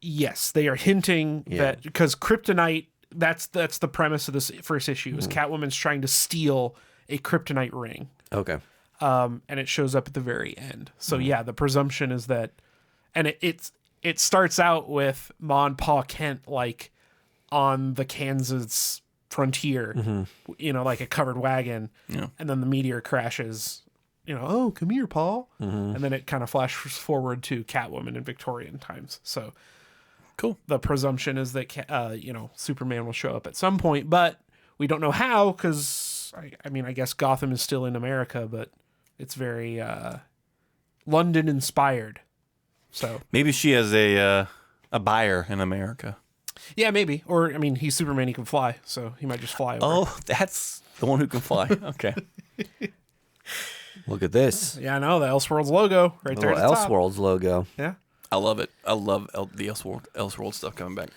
Yes, they are hinting that because Kryptonite. That's the premise of this first issue. Is Catwoman's trying to steal a Kryptonite ring. Okay. And it shows up at the very end. So the presumption is that, and it starts out with Ma and Pa Kent like on the Kansas frontier, like a covered wagon, and then the meteor crashes. Oh, come here, Pa, and then it kind of flashes forward to Catwoman in Victorian times. So. Cool. The presumption is that Superman will show up at some point, but we don't know how because I guess Gotham is still in America, but it's very London inspired. So maybe she has a buyer in America. Yeah, maybe. Or he's Superman; he can fly, so he might just fly over. Oh, that's the one who can fly. Okay. Look at this. Yeah, I know the Elseworlds logo right there. Little Elseworlds logo. Yeah. I love it. I love the Elseworlds stuff coming back.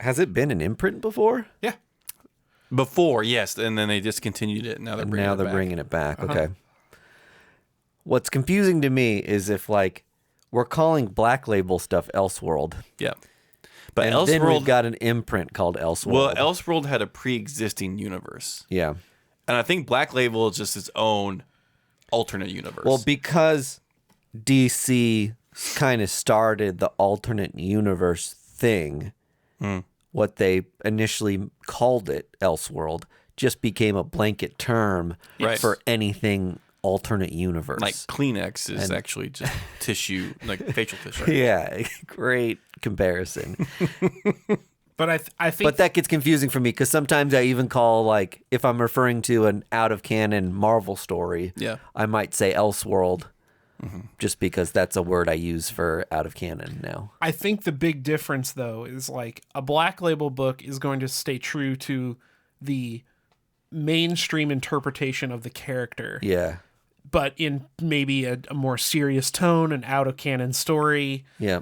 Has it been an imprint before? Yeah. Before, yes, and then they discontinued it. Now they're bringing it back. Okay. What's confusing to me is if we're calling Black Label stuff Elseworld. Yeah. But And then we've got an imprint called Elseworld. Well, Elseworld had a pre-existing universe. Yeah. And I think Black Label is just its own alternate universe. Well, because DC kind of started the alternate universe thing, what they initially called it Elseworld just became a blanket term for anything alternate universe. Like Kleenex is actually just tissue, like facial tissue. Yeah, great comparison. But I think... But that gets confusing for me because sometimes I even call, if I'm referring to an out-of-canon Marvel story, I might say Elseworld. Just because that's a word I use for out of canon now. I think the big difference, though, is a Black Label book is going to stay true to the mainstream interpretation of the character. Yeah. But in maybe a more serious tone, an out of canon story. Yeah.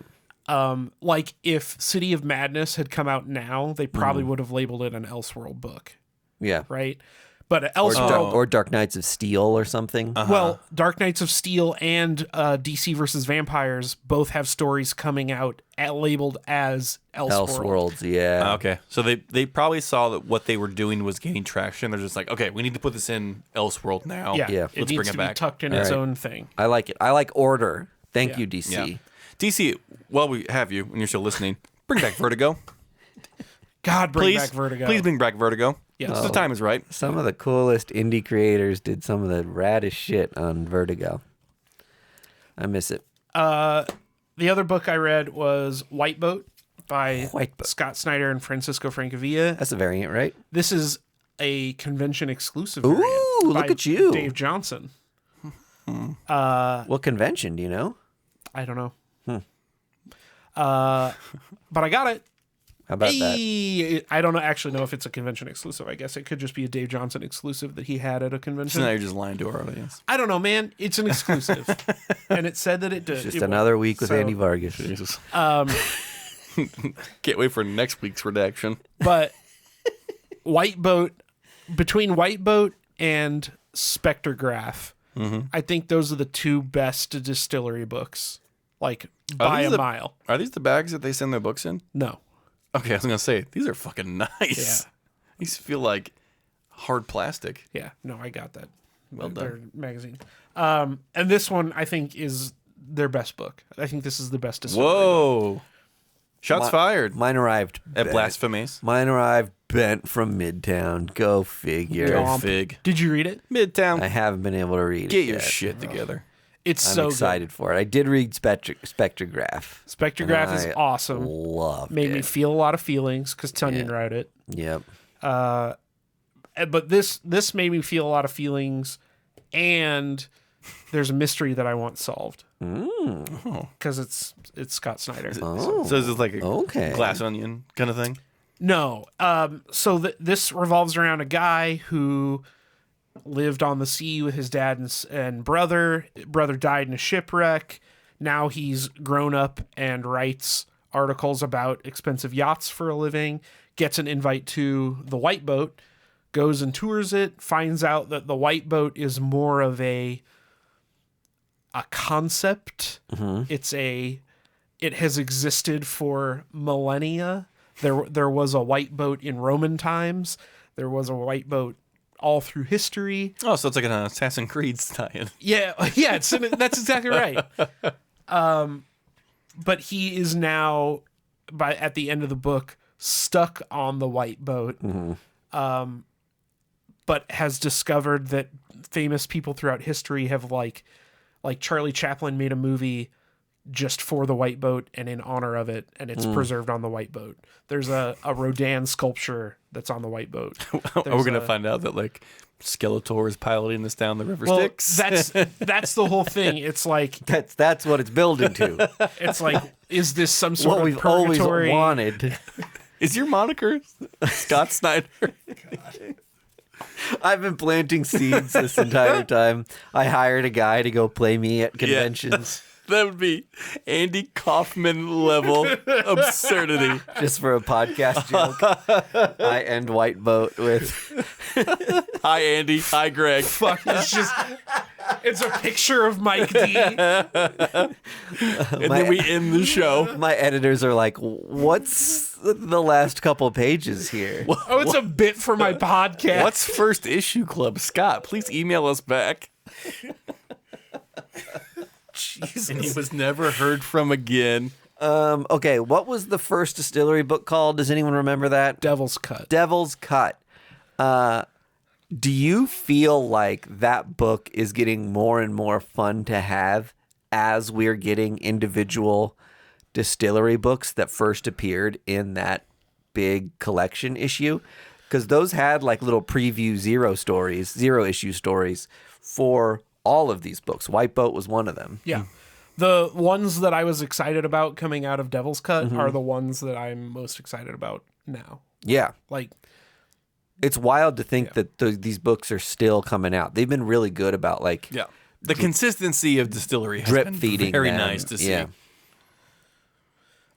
If City of Madness had come out now, they probably would have labeled it an Elseworld book. Yeah. Right? But Elseworld... Or Dark Knights of Steel or something. Well, Dark Knights of Steel and DC versus Vampires both have stories coming out labeled as Elseworlds. Yeah. Okay. So they probably saw that what they were doing was gaining traction. They're just like, okay, we need to put this in Elseworld now. Yeah. Yeah. It needs to be tucked in its own thing. I like it. I like order. Thank you, DC. Yeah. DC, while we have you and you're still listening, bring back Vertigo. God, bring back Vertigo. Please bring back Vertigo. Yes. The time is right. Some of the coolest indie creators did some of the raddest shit on Vertigo. I miss it. The other book I read was White Boat by White Boat. Scott Snyder and Francisco Francavilla. That's a variant, right? This is a convention exclusive Ooh, variant look by at you. Dave Johnson. What convention, do you know? I don't know. But I got it. How about that? I don't actually know if it's a convention exclusive. I guess it could just be a Dave Johnson exclusive that he had at a So convention. now you're just lying to our audience. I don't know, man. It's an exclusive. And it said that it did. Just another week with Andy Vargas. Jesus. Can't wait for next week's redaction. But White Boat, between White Boat and Spectrograph, I think those are the two best distillery books, by a mile. Are these the bags that they send their books in? No. Okay, I was going to say, these are fucking nice. Yeah. These feel like hard plastic. Yeah. No, I got that. Well done. Their magazine. And this one I think is their best book. I think this is the best distillery book. Whoa. Shots fired. Mine arrived At bent. Blasphemies. Mine arrived bent from Midtown. Go figure. Go fig. Did you read it? Midtown. I haven't been able to read it Get your yet. shit together. It's I'm so excited for it. I did read Spectrograph. Spectrograph and is I awesome. Loved Made it. me feel a lot of feelings because Tunyon wrote it. Yep. But this made me feel a lot of feelings, and there's a mystery that I want solved because it's Scott Snyder. Oh. So is this like a Okay. glass onion kind of thing? No, so this revolves around a guy who lived on the sea with his dad and brother. Brother died in a shipwreck. Now he's grown up and writes articles about expensive yachts for a living. Gets an invite to the White Boat. Goes and tours it, finds out that the White Boat is more of a concept. It has existed for millennia. There was a White Boat in Roman times. There was a White Boat all through history. Oh, so it's like an Assassin's Creed style. Yeah, that's exactly right. But he is now, at the end of the book, stuck on the White Boat. But has discovered that famous people throughout history have like Charlie Chaplin made a movie just for the White Boat and in honor of it, and it's preserved on the White Boat. There's a Rodin sculpture that's on the White Boat. Are we going to find out that like Skeletor is piloting this down the river Well, Styx? that's the whole thing. It's like That's what it's building to. it's like, is this some sort What of we've purgatory? always wanted. Is your moniker Scott Snyder? I've been planting seeds this entire time. I hired a guy to go play me at conventions That would be Andy Kaufman level absurdity. just for a podcast joke. I end White Boat with Hi, Andy. Hi, Greg. Fuck, it's a picture of Mike D. And then we end the show. my editors are like, what's the last couple pages here? Oh, it's a bit for my podcast. What's First Issue Club? Scott, please email us back. Jesus. And he was never heard from again. Okay, what was the first distillery book called? Does anyone remember that? Devil's Cut. Devil's Cut. Do you feel like that book is getting more and more fun to have as we're getting individual distillery books that first appeared in that big collection issue? Because those had like little preview zero issue stories for all of these books. White Boat was one of them. Yeah. The ones that I was excited about coming out of Devil's Cut are the ones that I'm most excited about now. Yeah. Like, It's wild to think that these books are still coming out. They've been really good about like The consistency of distillery has drip been feeding very them. nice to see. Yeah.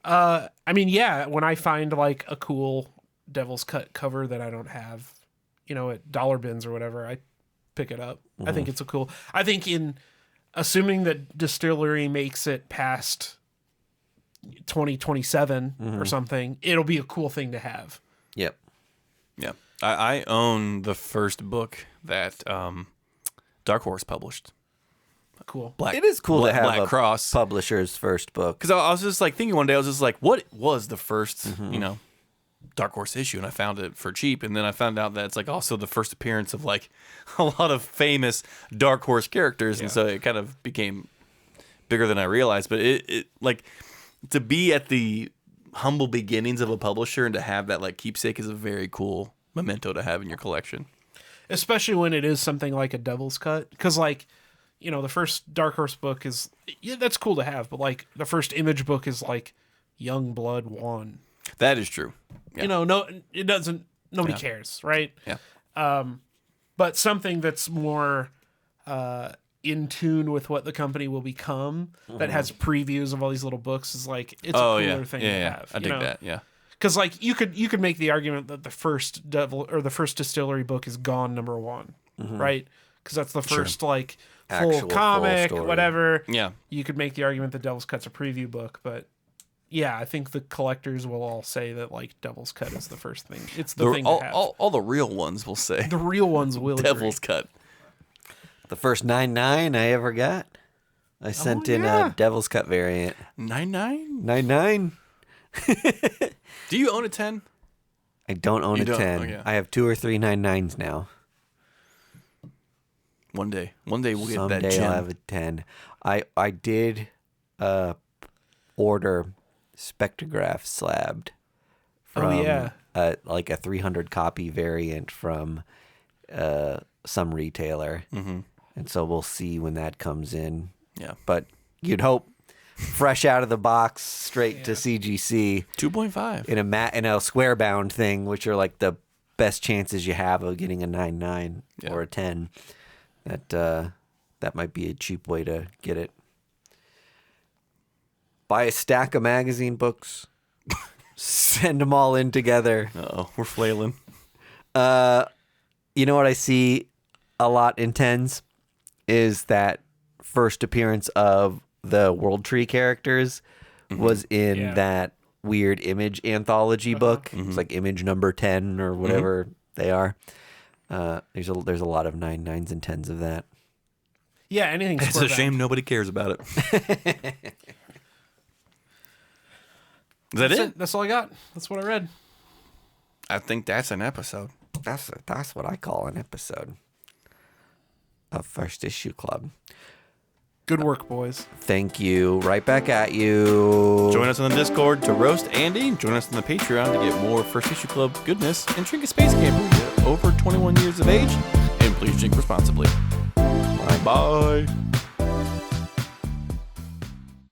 I mean, yeah, when I find like a cool Devil's Cut cover that I don't have, at dollar bins or whatever, I pick it up. I think it's I think in assuming that distillery makes it past 2027 or something, it'll be a cool thing to have. Yep. Yeah. I own the first book that Dark Horse published. Cool. It is cool to have Black a Cross. publisher's first book. Because I was just like thinking one day, I was just like, what was the first, Dark Horse issue? And I found it for cheap. And then I found out that it's like also the first appearance of like a lot of famous Dark Horse characters. And so it kind of became bigger than I realized. But it like to be at the humble beginnings of a publisher and to have that like keepsake is a very cool memento to have in your collection. Especially when it is something like a Devil's Cut. Because like, the first Dark Horse book is, that's cool to have. But like the first Image book is like Young Blood 1. That is true. Yeah. No, it doesn't, nobody cares, right? Yeah. But something that's more in tune with what the company will become, that has previews of all these little books, is like, it's a cooler thing to have. I dig that. Yeah. Because like you could make the argument that the first distillery book is Gone #1, right? Because that's the first like full Actual comic, full story. whatever. Yeah. You could make the argument that Devil's Cut's a preview book, but yeah, I think the collectors will all say that like Devil's Cut is the first thing. It's the thing to have. All the real ones will say The real ones will Devil's agree. Cut. The first 9.9 I ever got. I sent in a Devil's Cut variant. 9.9? 9.9? Do you own a 10? I don't own a 10. Okay. I have 2 or 3 9.9s now. One day we'll get that Someday gem. I'll have a 10. I did order Spectrograph slabbed from like a 300 copy variant from some retailer. Mm-hmm. And so we'll see when that comes in. Yeah. But you'd hope fresh out of the box straight to CGC 2.5 in a square bound thing, which are like the best chances you have of getting a 9.9 or a 10. That might be a cheap way to get it. Buy a stack of magazine books, send them all in together. Uh-oh, we're flailing. You know what I see a lot in 10s is that first appearance of the World Tree characters was in that weird Image anthology book. It's like Image number 10 or whatever they are. There's a lot of 9.9s and 10s of that. Yeah, anything. It's a shame nobody cares about it. Is that it? That's all I got. That's what I read. I think that's an episode. That's what I call an episode of First Issue Club. Good work, boys. Thank you. Right back at you. Join us on the Discord to roast Andy. Join us on the Patreon to get more First Issue Club goodness. And drink a Space Camper over 21 years of age. And please drink responsibly. Bye.